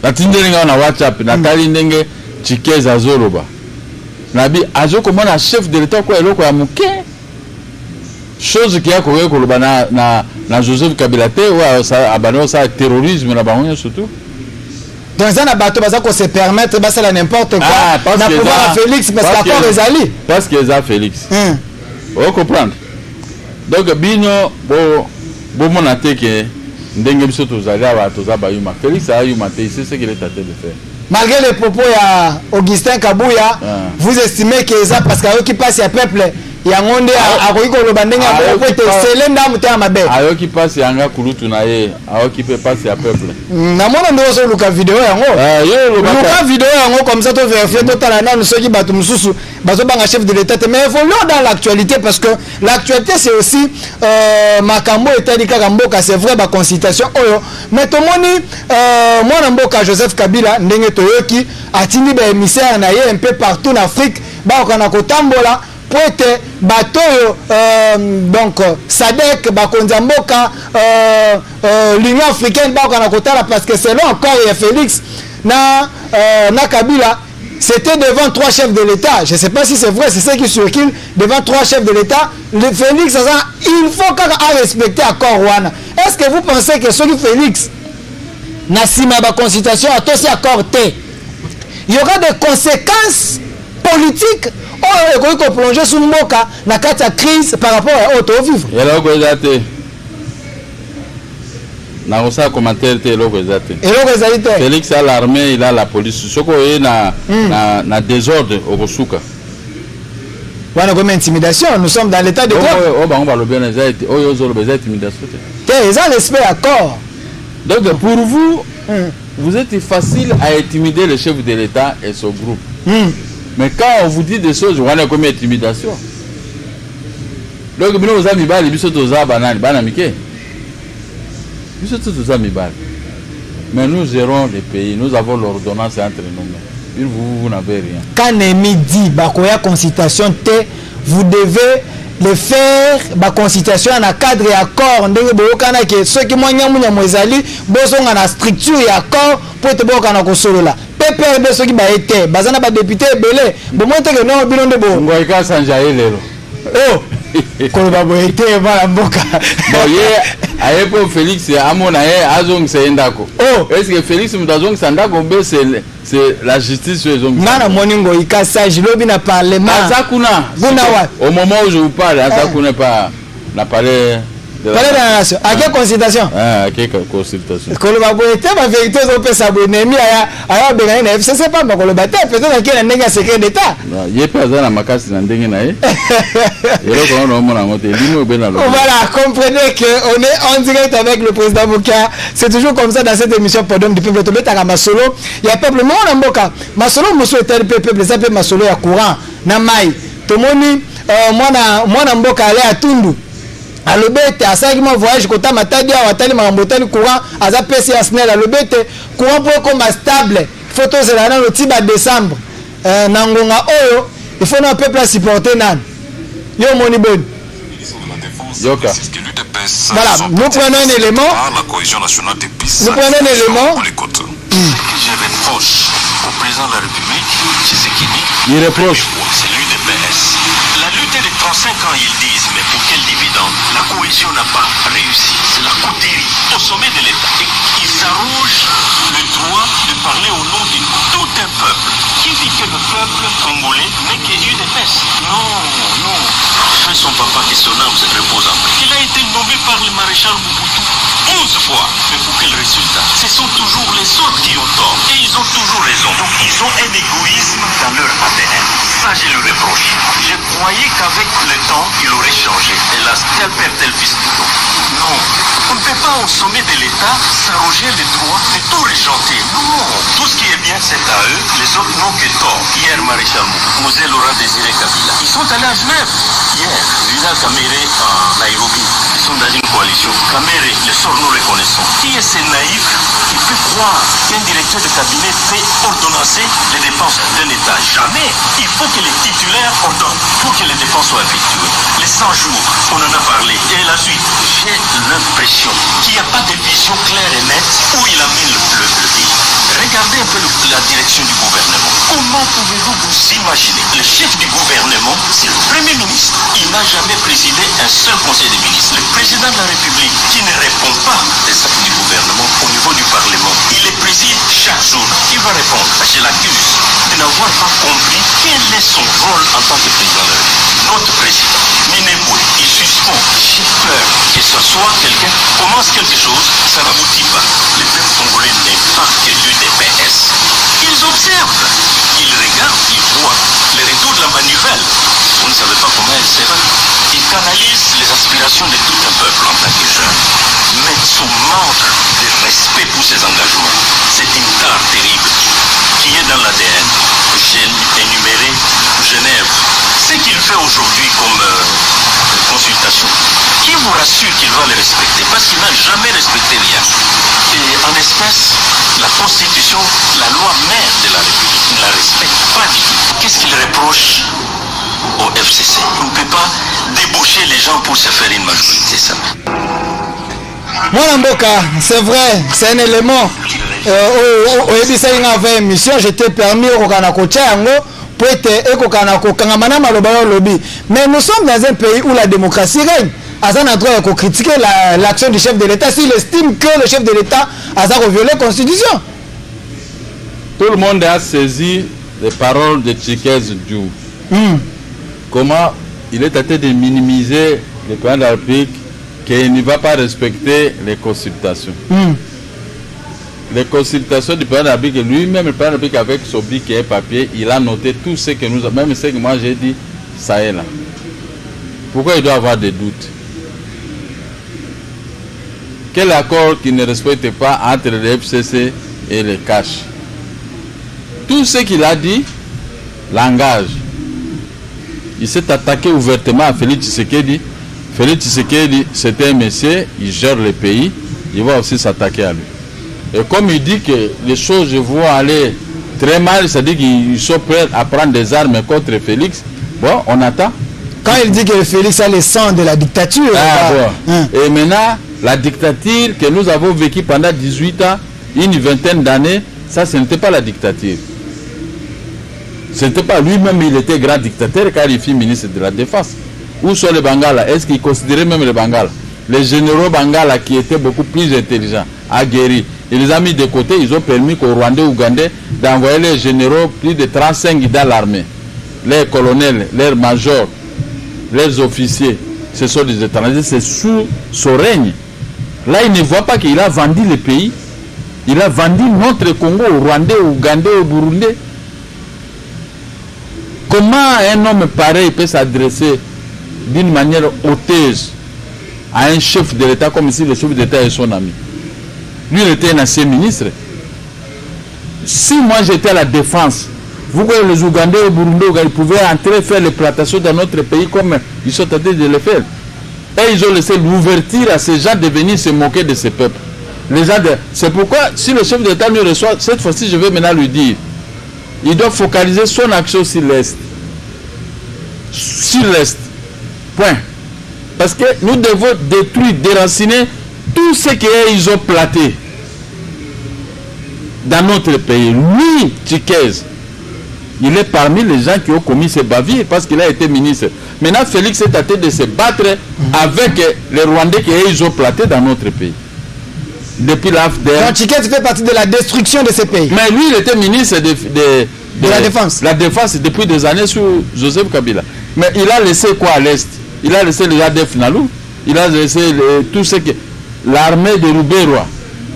Batindelinga na WhatsApp natali ndenge Chikeza azoloba. Nabi azoko mona chef de l'état ko eloko ya muke. Chose qui a koloba na Joseph Kabila te wa abano sa terrorisme na bango surtout. Donc ça na bato baza ko se permettre ba ça n'importe quoi na pouvoir Félix parce que l'accord ezali parce que ça Félix. On comprendre. Donc bino bon mon attaque ndenge biso tozali aba tozaba yuma Félix a yuma te c'est ce qu'il est tenté de faire malgré les propos ya Augustin Kabouya vous estimez que ça parce que qui passe ya peuple ya ngonde akoki koloba ndenge ya peuple sele ndamu te mabe ayo qui passe yanga kulutu na ye ayo qui peut passer ya peuple na mona ndo so luka video yango luka video yango comme ça to vérifier totala na soki bato mususu bazo banga chef de l'état mais il faut l'ordre dans l'actualité parce que l'actualité c'est aussi makambo etali kaka mboka c'est vrai ba consultation oyo mais to moni mwana mboka Joseph Kabila ndenge toyoki atindi ba émissaire na ye un peu partout en Afrique ba kana kotambola poete batoyo donc Sadek bakonza mboka l'Union africaine ba kana kotala parce que selon encore ya Félix na Kabila c'était devant 3 chefs de l'État. Je ne sais pas si c'est vrai, c'est ce qui circule devant 3 chefs de l'État. Le Félix, il faut respecter l'accord Rwanda. Est-ce que vous pensez que ce que Félix n'a pas la consultation à tous ces accords, il y aura des conséquences politiques ou il faut plonger sous le moka dans la crise par rapport à l'auto-vivre? Na osa commentaire te eloko ezate. Félix a l'armée, il a la police. Soko e na désordre okosuka. Wana comme intimidation, nous sommes dans l'état de droit. Oh ba on va le bien ezate. Oh yo zolo bezate intimidation. Ils ont l'esprit accord. Donc pour vous, vous êtes facile à intimider le chef de l'État et son groupe. Mais quand on vous dit des choses, wana comme intimidation. Donc bino oza mibali biso toza banani bana mike. Mais nous gérons les pays, nous avons l'ordonnance entre nous. Vous n'avez rien. Quand Némi dit Bakoya consultation, vous devez le faire la consultation en cadre et accord. Ceux qui m'ont dit que la structure et accord pour être bon dans le là. PPRD ceux qui ont été, bazana ba député belé. Bon moi que non bilon de bon. Ngoika sanjaye lelo. Oh. Koloba boyete ba mboka. Bon ayepo Félix amona ye azong sendako. Oh, est-ce que Félix mutazong sandako be c'est la justice sur zong. Nana moningo ikasage lobi na parlement. Azakuna. Au moment où je vous parle, Azakuna pas n'a parlé de la nation. À quelle consultation? À quelle consultation? Koloba boyete ma vérité zo pesa bonemi aya benga na FCC pas ba koloba te peut-être qu'il y a un nègre secret d'état. Non, il pas ça na makasi na ndenge na ye. Voilà, comprenez qu'on est en direct avec le président Mouka. C'est toujours comme ça dans cette émission Podium du peuple. Masolo, il y a peuple monde en Mboka. Masolo muso était le peuple, ça peut Masolo ya courant na mai. Tomoni moi na Mboka aller à Tundu. alobete asaki mo voyage kota matadi a watali makambotani courant aza pesi ya SNEL alobete courant po comme stable photo zela na le tiba décembre na ngonga oyo il faut na peuple supporter nan yo moni bon Yoka. Voilà, nous prenons un élément. La cohésion nationale des pistes. Nous prenons un élément. Je reproche au président de la République, Tshisekedi, il reproche. C'est l'UDPS. La lutte est de 35 ans, ils disent, mais pour quel dividende? La cohésion n'a pas réussi. C'est la coterie au sommet de l'État. Et ils s'arrogent le droit de parler au nom de tout un peuple. Qui dit que le peuple congolais n'est que UDPS? Non, non. Fait son papa que son âme se repose en paix. Il a été nommé par le maréchal Mobutu 11 fois. Mais pour quel résultat? Ce sont toujours les autres qui ont tort. Et ils ont toujours raison. Donc ils ont un égoïsme dans leur ADN. Ça, je le reproche. Je croyais qu'avec le temps, il aurait changé. Hélas, tel père, tel fils plutôt. Non. On ne peut pas au sommet de l'État s'arroger les droits de tout régenter. Non. Tout ce qui est bien, c'est à eux. Les autres n'ont que tort. Hier, maréchal Mosé Laurent Désiré Kabila. Ils sont allés à Genève. Hier, Vidal Kamere à Nairobi. Ils sont dans une coalition. Kamere, le sort nous reconnaissons. Qui est ce naïf qui peut croire qu'un directeur de cabinet fait ordonnancer les dépenses d'un État? Jamais. Il faut que les titulaires ordonnent pour que les dépenses soient effectuées. Les 100 jours, on en a parlé. Et la suite, j'ai l'impression qu'il n'y a pas de vision claire et nette où il amène le pays. Regardez un peu la direction du gouvernement. Comment pouvez-vous vous imaginer? Le chef du gouvernement, c'est le Premier ministre. Il n'a jamais présidé un seul conseil des ministres. Le président de la République, qui ne répond pas des actes du gouvernement au niveau du Parlement, il les préside chaque jour. Il va répondre. Je l'accuse de n'avoir pas compris quel est son rôle en tant que président de la République. Notre président, Minembwe, il suspend. J'ai peur que ce soit quelqu'un commence quelque chose, ça n'aboutit pas. Le peuple congolais n'est pas que l'UDPS. Ils observent, ils regardent, ils voient le retour de la manivelle. Vous ne savez pas comment elle sera. Ils canalisent les aspirations de tout un peuple en tant que jeune. Mais son manque de respect pour ses engagements, c'est une tare terrible qui est dans l'ADN. J'ai énuméré Genève. Ce qu'il fait aujourd'hui comme consultation, qui vous rassure qu'il va le respecter? Parce qu'il n'a jamais respecté rien. Et en espèce, la Constitution, la loi mère de la République, il ne la respecte pas du tout. Qu'est-ce qu'il reproche au FCC? On ne peut pas débaucher les gens pour se faire une majorité, ça. Mwana Mboka, c'est vrai, c'est un élément. Au Ebisa Inga émission, j'étais permis au Kanako Yango pour être Ekokanako Kangamana Malobaro Lobby. Mais nous sommes dans un pays où la démocratie règne. Azan a droit de critiquer l'action du chef de l'État s'il estime que le chef de l'État a violé la Constitution. Tout le monde a saisi les paroles de Tchikez Djou. Comment il est tenté de minimiser le président de la République qu'il ne va pas respecter les consultations. Les consultations du président de la République, lui-même, le président de la République, avec son bic et un papier, il a noté tout ce que nous avons, même ce que moi j'ai dit, ça est là. Pourquoi il doit avoir des doutes? Quel accord qui ne respecte pas entre le FCC et les CACH? Tout ce qu'il a dit l'engage. Il s'est attaqué ouvertement à Félix Tshisekedi. Félix Tshisekedi, c'est un monsieur, il gère le pays, il va aussi s'attaquer à lui. Et comme il dit que les choses vont aller très mal, c'est-à-dire qu'ils sont prêts à prendre des armes contre Félix, bon, on attend. Quand il dit que Félix a le sang de la dictature. Et maintenant, la dictature que nous avons vécue pendant 18 ans, une vingtaine d'années, ça, ce n'était pas la dictature. Ce n'était pas lui-même, il était grand dictateur car il fut ministre de la Défense. Où sont les Bangala? Est-ce qu'il considérait même les Bangala? Les généraux Bangala qui étaient beaucoup plus intelligents, aguerris, il les a mis de côté, ils ont permis qu'aux Rwandais, Ougandais d'envoyer les généraux, plus de 35 dans l'armée. Les colonels, les majors, les officiers, ce sont des étrangers, c'est sous son règne. Là, il ne voit pas qu'il a vendu le pays. Il a vendu notre Congo aux Rwandais, aux Ougandais, aux Burundais. Comment un homme pareil peut s'adresser d'une manière hauteuse à un chef de l'État comme si le chef d'État est son ami? Lui, il était un ancien ministre. Si moi j'étais à la défense, vous voyez les Ougandais et les Burundais, ils pouvaient entrer faire les plantations dans notre pays comme ils sont en train de le faire. Et ils ont laissé l'ouverture à ces gens de venir se moquer de ces peuples. C'est pourquoi, si le chef d'État nous reçoit, cette fois-ci, je vais maintenant lui dire, il doit focaliser son action sur l'Est. Sur l'Est. Point. Parce que nous devons détruire, déraciner tout ce qu'ils ont planté dans notre pays. Lui, Tchikez, il est parmi les gens qui ont commis ces bavures parce qu'il a été ministre. Maintenant, Félix est tenté de se battre avec les Rwandais qu'ils ont plantés dans notre pays. Depuis l'AFDR. Donc Tchikez fait partie de la destruction de ces pays. Mais lui, il était ministre de la Défense. La Défense depuis des années sous Joseph Kabila. Mais il a laissé quoi à l'Est? Il a laissé les ADF Nalou. Il a laissé tout ce que... L'armée de Rouberois,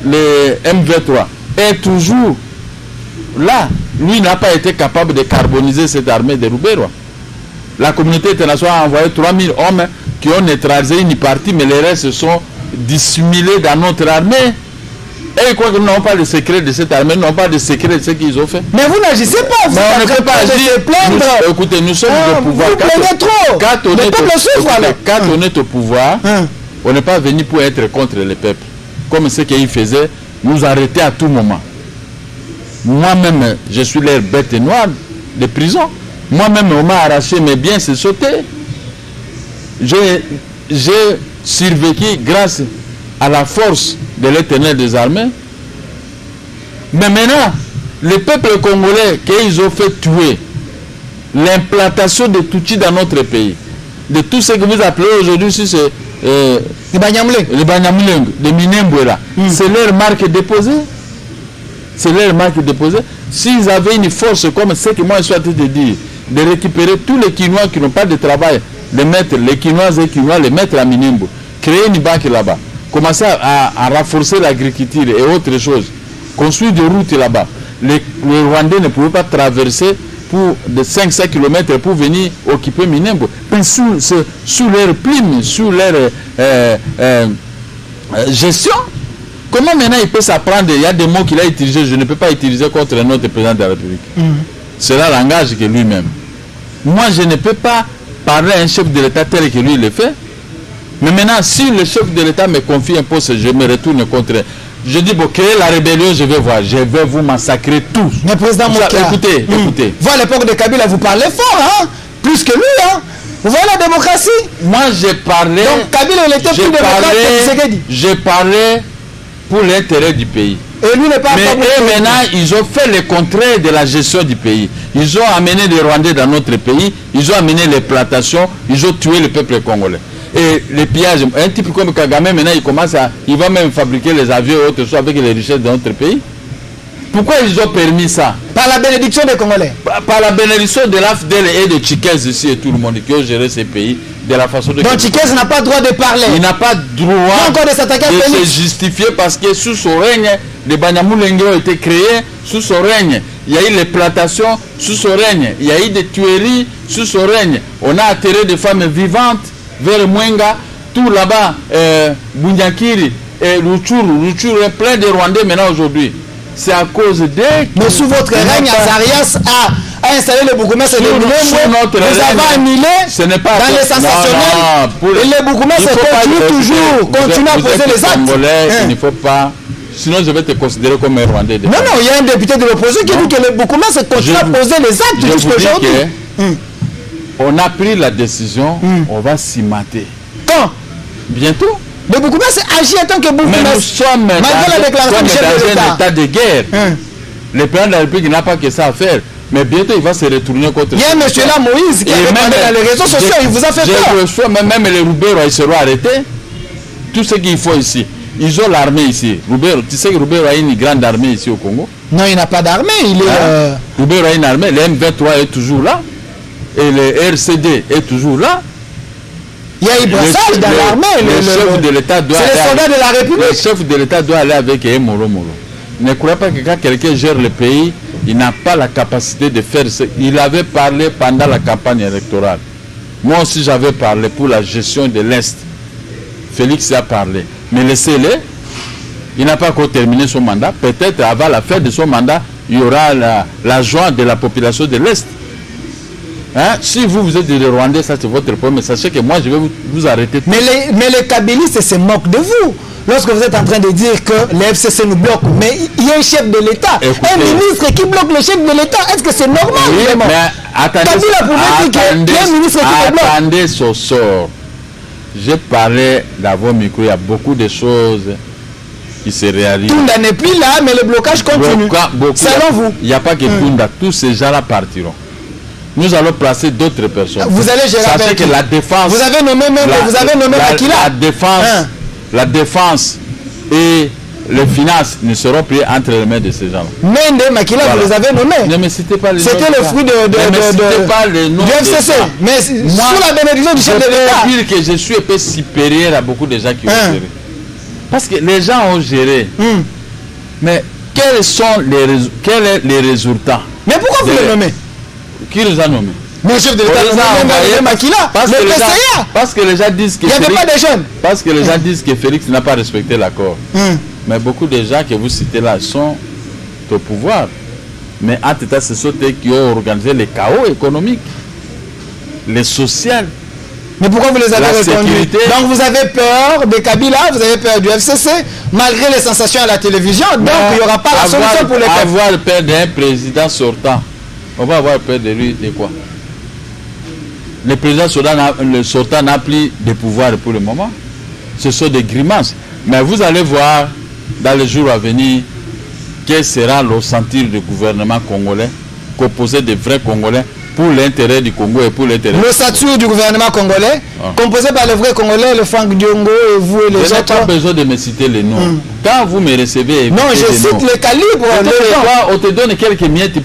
les MV3, est toujours là. Lui n'a pas été capable de carboniser cette armée de Rouberois. La communauté internationale a envoyé 3000 hommes qui ont neutralisé une partie, mais les restes se sont dissimulés dans notre armée. Et ils croient que nous n'avons pas de secret de cette armée, nous n'avons pas de secret de ce qu'ils ont fait. Mais vous n'agissez pas, vous on ne peut pas agir. Écoutez, nous sommes au pouvoir. Vous plaignez trop. Quand on est au pouvoir, on n'est pas venu pour être contre les peuples. Comme ce qu'ils faisaient, nous arrêter à tout moment. Moi-même, je suis leur bête noire de prison. Moi-même, on m'a arraché mes biens, c'est sauté. J'ai survécu grâce à la force de l'Éternel des armées. Mais maintenant, les peuples congolais qu'ils ont fait tuer, l'implantation de Tutsi dans notre pays, de tout ce que vous appelez aujourd'hui, les Banyamuleng, les Minembwela, c'est leur marque déposée. C'est leur marque déposée. S'ils avaient une force comme ce que moi je suis en train de dire, de récupérer tous les Quinois qui n'ont pas de travail, de mettre les Quinois et Quinois, les mettre à Minembwe, créer une banque là-bas, commencer à renforcer l'agriculture et autres choses, construire des routes là-bas. Les Rwandais ne pouvaient pas traverser pour de 500 km pour venir occuper Minembwe. Sous leur plume, sous leur gestion. Comment maintenant il peut s'apprendre? Il y a des mots qu'il a utilisés, je ne peux pas utiliser contre notre président de la République. C'est le langage que lui-même. Moi, je ne peux pas parler à un chef de l'État tel que lui le fait. Mais maintenant, si le chef de l'État me confie un poste, je me retourne contre. Je dis, bon, créer la rébellion, je vais voir. Je vais vous massacrer tous. Mais président Mouka, écoutez. Vous, à l'époque de Kabila, vous parlez fort, hein? Plus que lui, hein? Vous voyez la démocratie? Moi, j'ai parlé. Donc, Kabila, il était plus démocrate que Tshisekedi. J'ai parlé pour l'intérêt du pays. Et lui n'est pas. Mais eux, maintenant, ils ont fait le contraire de la gestion du pays. Ils ont amené les Rwandais dans notre pays, ils ont amené les plantations, ils ont tué le peuple congolais. Et les pillages, un type comme Kagame, maintenant, il va même fabriquer les avions et autres choses avec les richesses de notre pays. Pourquoi ils ont permis ça? Par la bénédiction des Congolais. Par la bénédiction de l'AFDL et de Tchikez ici et tout le monde qui ont géré ces pays de la façon de... Donc Tchikez n'a pas le droit de parler. Il n'a pas droit de se justifier parce que sous son règne, les Banyamulenge ont été créés sous son règne. Il y a eu les plantations sous son règne. Il y a eu des tueries sous son règne. On a atterré des femmes vivantes vers Mwenga, tout là-bas, Bunyakiri, Luchuru est plein de Rwandais maintenant aujourd'hui. C'est à cause des... Mais sous votre règne, Azarias a installé le bourgmestre de Minembwe. Vous avez annulé dans les sensationnels. Et les bourgmestres continuent à poser les actes. Il ne faut pas... Sinon, je vais te considérer comme un Rwandais. Non, il y a un député de l'opposition qui dit que les bourgmestres continuent à poser les actes jusqu'à aujourd'hui. On a pris la décision, on va s'y mater. Quand? Bientôt. Le bourgmestre agit en tant que bourgmestre. Mais nous sommes dans un état de guerre. Le président de la République n'a pas que ça à faire. Mais bientôt, il va se retourner contre... Il y a un monsieur là, Moïse, qui a parlé dans les réseaux sociaux, il vous a fait peur. Même les Rouberois, ils seront arrêtés. Tout ce qu'il faut ici. Ils ont l'armée ici. Tu sais que Rouberois a une grande armée ici au Congo? Non, il n'a pas d'armée. Rouberois a une armée. Le M23 est toujours là. Et le RCD est toujours là. Il y a eu brassage dans l'armée. Le chef de l'État doit aller. C'est les soldats de la République. Le chef de l'État doit aller avec Moro Moro. Ne croyez pas que quand quelqu'un gère le pays, il n'a pas la capacité de faire ce. Il avait parlé pendant la campagne électorale. Moi aussi, j'avais parlé pour la gestion de l'Est. Félix a parlé. Mais laissez-le. Il n'a pas encore terminé son mandat. Peut-être avant la fin de son mandat, il y aura la joie de la population de l'Est. Hein? Si vous êtes des Rwandais, ça c'est votre problème. Mais sachez que moi, je vais vous arrêter. Mais les kabylistes se moquent de vous. Lorsque vous êtes en train de dire que les FCC nous bloquent, mais il y a un chef de l'État, un ministre qui bloque le chef de l'État, est-ce que c'est normal? Oui, mais attendez, attendez ce sort. J'ai parlé dans vos micros, il y a beaucoup de choses qui se réalisent. Tunda n'est plus là, mais le blocage continue. Selon vous? Il n'y a pas que Tunda, tous ces gens-là partiront. Nous allons placer d'autres personnes. Vous allez gérer avec que la défense. Vous avez nommé Makila. La défense et les finances ne seront plus entre les mains de ces gens-là. Mende Makila, voilà. Vous les avez nommés. Ne me citez pas les noms. C'était le fruit du FCC. Mais sous la bénédiction du chef de l'État. Je peux dire que je suis un peu supérieur à beaucoup de gens qui ont géré. Parce que les gens ont géré. Mais quels sont les résultats? Mais pourquoi vous les nommez? Qui les a nommés? Le chef de l'État a nommé Makila. Parce que les gens disent que il n'y avait pas de jeunes. Parce que les gens disent que Félix n'a pas respecté l'accord. Mais beaucoup de gens que vous citez là sont au pouvoir. Mais en tout cas, ce sont eux qui ont organisé le chaos économique, le social. Mais pourquoi vous les avez reconduits? Donc vous avez peur de Kabila, vous avez peur du FCC, malgré les sensations à la télévision. Donc il n'y aura pas la solution pour les peuples. Avoir peur d'un président sortant, on va avoir peur de lui de quoi? Le président sortant n'a plus de pouvoir pour le moment. Ce sont des grimaces. Mais vous allez voir dans les jours à venir quel sera le sentir du gouvernement congolais, composé de vrais Congolais pour l'intérêt du Congo et pour l'intérêt. Le statut du gouvernement congolais, composé par les vrais Congolais, le Franck Diongo et vous et les autres. Je n'ai pas besoin de me citer les noms. Quand vous me recevez... Non, je cite les calibres. On te donne quelques miettes.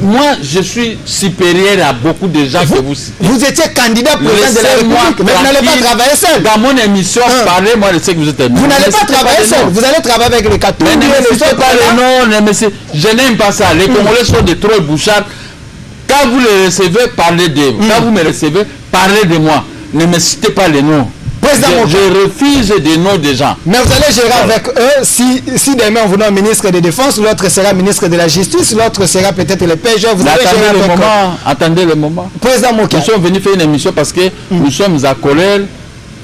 Moi, je suis supérieur à beaucoup de gens que vous citez. Vous étiez candidat président de la République, mais vous n'allez pas travailler seul. Dans mon émission, parlez-moi de ce que vous êtes. Vous n'allez pas travailler seul. Vous allez travailler avec les Katoubi. Mais ne me citez pas les noms. Je n'aime pas ça. Les Congolais sont de trop bouchards. Quand vous les recevez, parlez de vous. Quand vous me recevez, parlez de moi. Ne me citez pas les noms. Je refuse des noms des gens. Mais vous allez gérer avec eux si demain on vous nomme ministre de Défense, l'autre sera ministre de la Justice, l'autre sera peut-être le PG. Vous allez gérer avec eux. Attendez le moment. Président Mokia. Nous sommes venus faire une émission parce que nous sommes à colère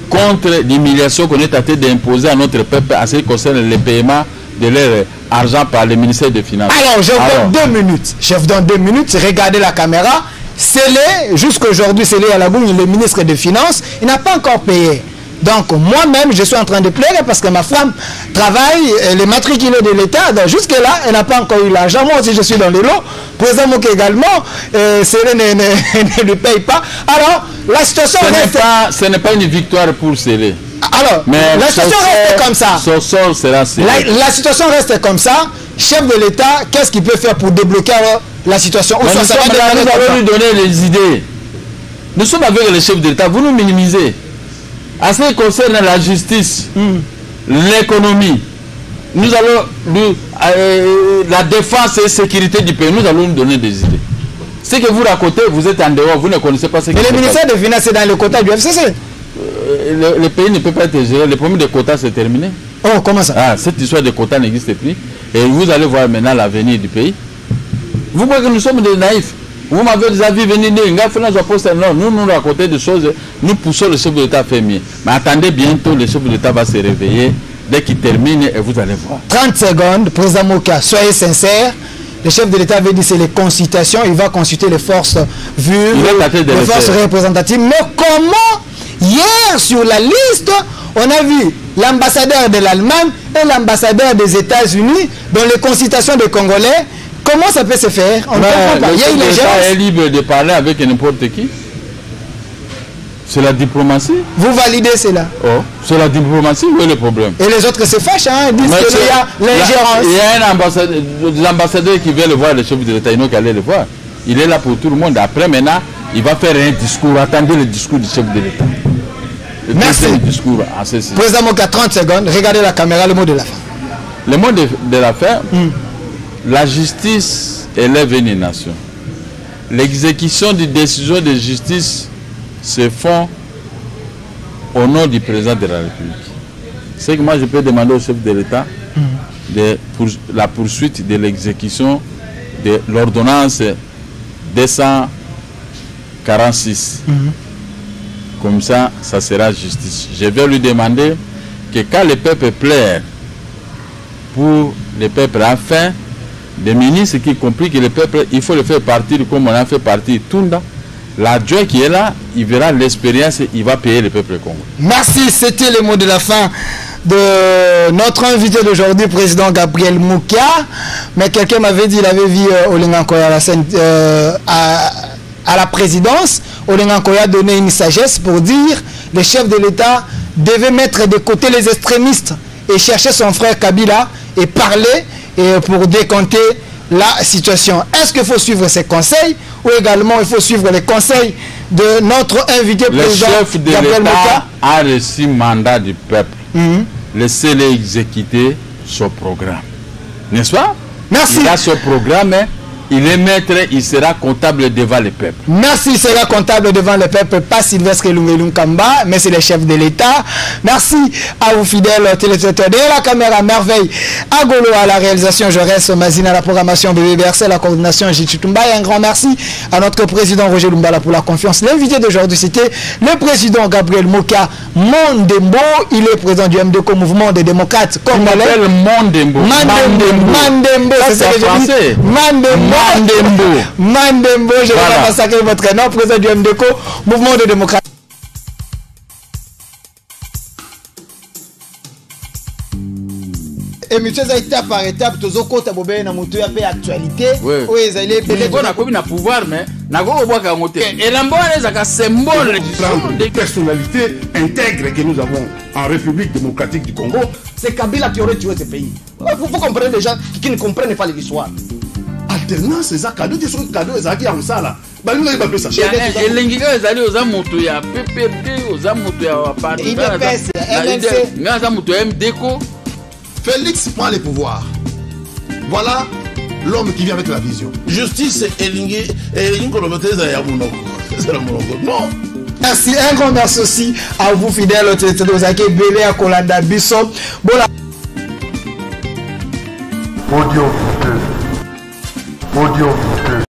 contre l'humiliation qu'on est tenté d'imposer à notre peuple à ce qui concerne le paiement de leur argent par le ministère des Finances. Alors, je vous donne 2 minutes. Je vous donne 2 minutes. Regardez la caméra. Scellé, jusqu'aujourd'hui, scellé à la Goune, le ministre des Finances, il n'a pas encore payé. Donc, moi-même, je suis en train de pleurer parce que ma femme travaille, elle est matriculée de l'État. Donc, jusque-là, elle n'a pas encore eu l'argent. Moi aussi, je suis dans les lots. Président Moké également, Scellé ne lui paye pas. Alors, la situation reste... Ce n'est pas une victoire pour Scellé. Alors, la situation reste comme ça. Son sort sera la situation reste comme ça. Chef de l'État, qu'est-ce qu'il peut faire pour débloquer la situation? Nous allons lui donner les idées. Nous sommes avec le chef de l'État. Vous nous minimisez. À ce qui concerne la justice, l'économie, nous allons la défense et la sécurité du pays, nous allons lui donner des idées. Ce que vous racontez, vous êtes en dehors, vous ne connaissez pas ce qui se passe. Mais le ministère des Finances est dans le quota du FCC. Le pays ne peut pas être géré. Le problème des quotas, c'est terminé. Oh, comment ça? Cette histoire de quotas n'existe plus. Et vous allez voir maintenant l'avenir du pays. Vous croyez que nous sommes des naïfs? Vous m'avez déjà vu venir dire, non, nous nous racontons des choses, nous poussons le chef de l'État à faire mieux. Mais attendez, bientôt, le chef de l'État va se réveiller. Dès qu'il termine, et vous allez voir. 30 secondes, président Mokia, soyez sincère. Le chef de l'État avait dit c'est les consultations, il va consulter les forces vues, les forces représentatives. Mais comment, hier sur la liste, on a vu l'ambassadeur de l'Allemagne et l'ambassadeur des États-Unis dans les consultations des Congolais? Comment ça peut se faire? On ne comprend pas. Le chef de l'État est libre de parler avec n'importe qui. C'est la diplomatie. Vous validez cela? Oh, c'est la diplomatie, où est le problème? Et les autres se fâchent, hein, ils disent qu'il y a l'ingérence. Il y a un ambassadeur qui veut le voir, le chef de l'État, il n'a qu'à aller le voir. Il est là pour tout le monde. Après, maintenant, il va faire un discours. Attendez le discours du chef de l'État. Merci. Discours président Mokia, 30 secondes. Regardez la caméra, le mot de la fin. Le mot de la fin, la justice élève une nation. L'exécution des décisions de justice se font au nom du président de la République. C'est que moi je peux demander au chef de l'État la poursuite de l'exécution de l'ordonnance 200 46. Comme ça, ça sera justice. Je vais lui demander que quand le peuple pleure pour le peuple a faim, des ministres qui comprennent que le peuple, il faut le faire partir comme on a fait partir Tunda. L'adjoint qui est là, il verra l'expérience et il va payer le peuple congolais. Merci, c'était le mot de la fin de notre invité d'aujourd'hui, président Gabriel Moukia. Mais quelqu'un m'avait dit, il avait vu Olenga Nkoya à la présidence. Olenga Nkoya a donné une sagesse pour dire que le chef de l'État devait mettre de côté les extrémistes et chercher son frère Kabila et parler pour décompter la situation. Est-ce qu'il faut suivre ses conseils ou également il faut suivre les conseils de notre invité président Gabriel Moukia? Le chef de l'État a reçu mandat du peuple. Laissez-le exécuter son programme. N'est-ce pas? Merci. Il a son programme, il est maître, il sera comptable devant le peuple. Merci, il sera comptable devant le peuple, pas Sylvestre Lungelung Kamba, mais c'est le chef de l'État. Merci à vous fidèles téléspectateurs de la caméra merveille, à Golo à la réalisation, je reste Mazine à la programmation BBRC, la coordination Jichitumba, et un grand merci à notre président Roger Lumbala pour la confiance. L'invité d'aujourd'hui, c'était le président Gabriel Moukia Mondembo, il est président du MDCO, Mouvement des démocrates congolais. Mondembo. Mandembo, c'est ça que je dis. Mandembo, je vais pas massacrer votre nom, président du MDCO, Mouvement de démocratie. Émission ça étape par étape, tous côté bobé na moto ya pe actualité. Oui, ils allaient belé on a comme na pouvoir mais na go boka moto. Et l'ambone ça ka symbole des personnalités intègres que nous avons en République démocratique du Congo. C'est Kabila qui aurait tué ce pays. Vous comprenez les gens qui ne comprennent pas l'histoire. Alternance c'est ça cadeau des choses cadeaux ça qui a ça là. Bah nous on va ça. Et l'ingénieur ils allaient aux moto ya PPD aux moto ya parti. Il pèse MNC. Nga moto MDCO. Félix prend les pouvoirs. Voilà l'homme qui vient avec la vision. Justice et non. Merci, un grand merci aussi à vous fidèles au téléspectateurs qui sont belé à Kolanda Bisso. Audio 2.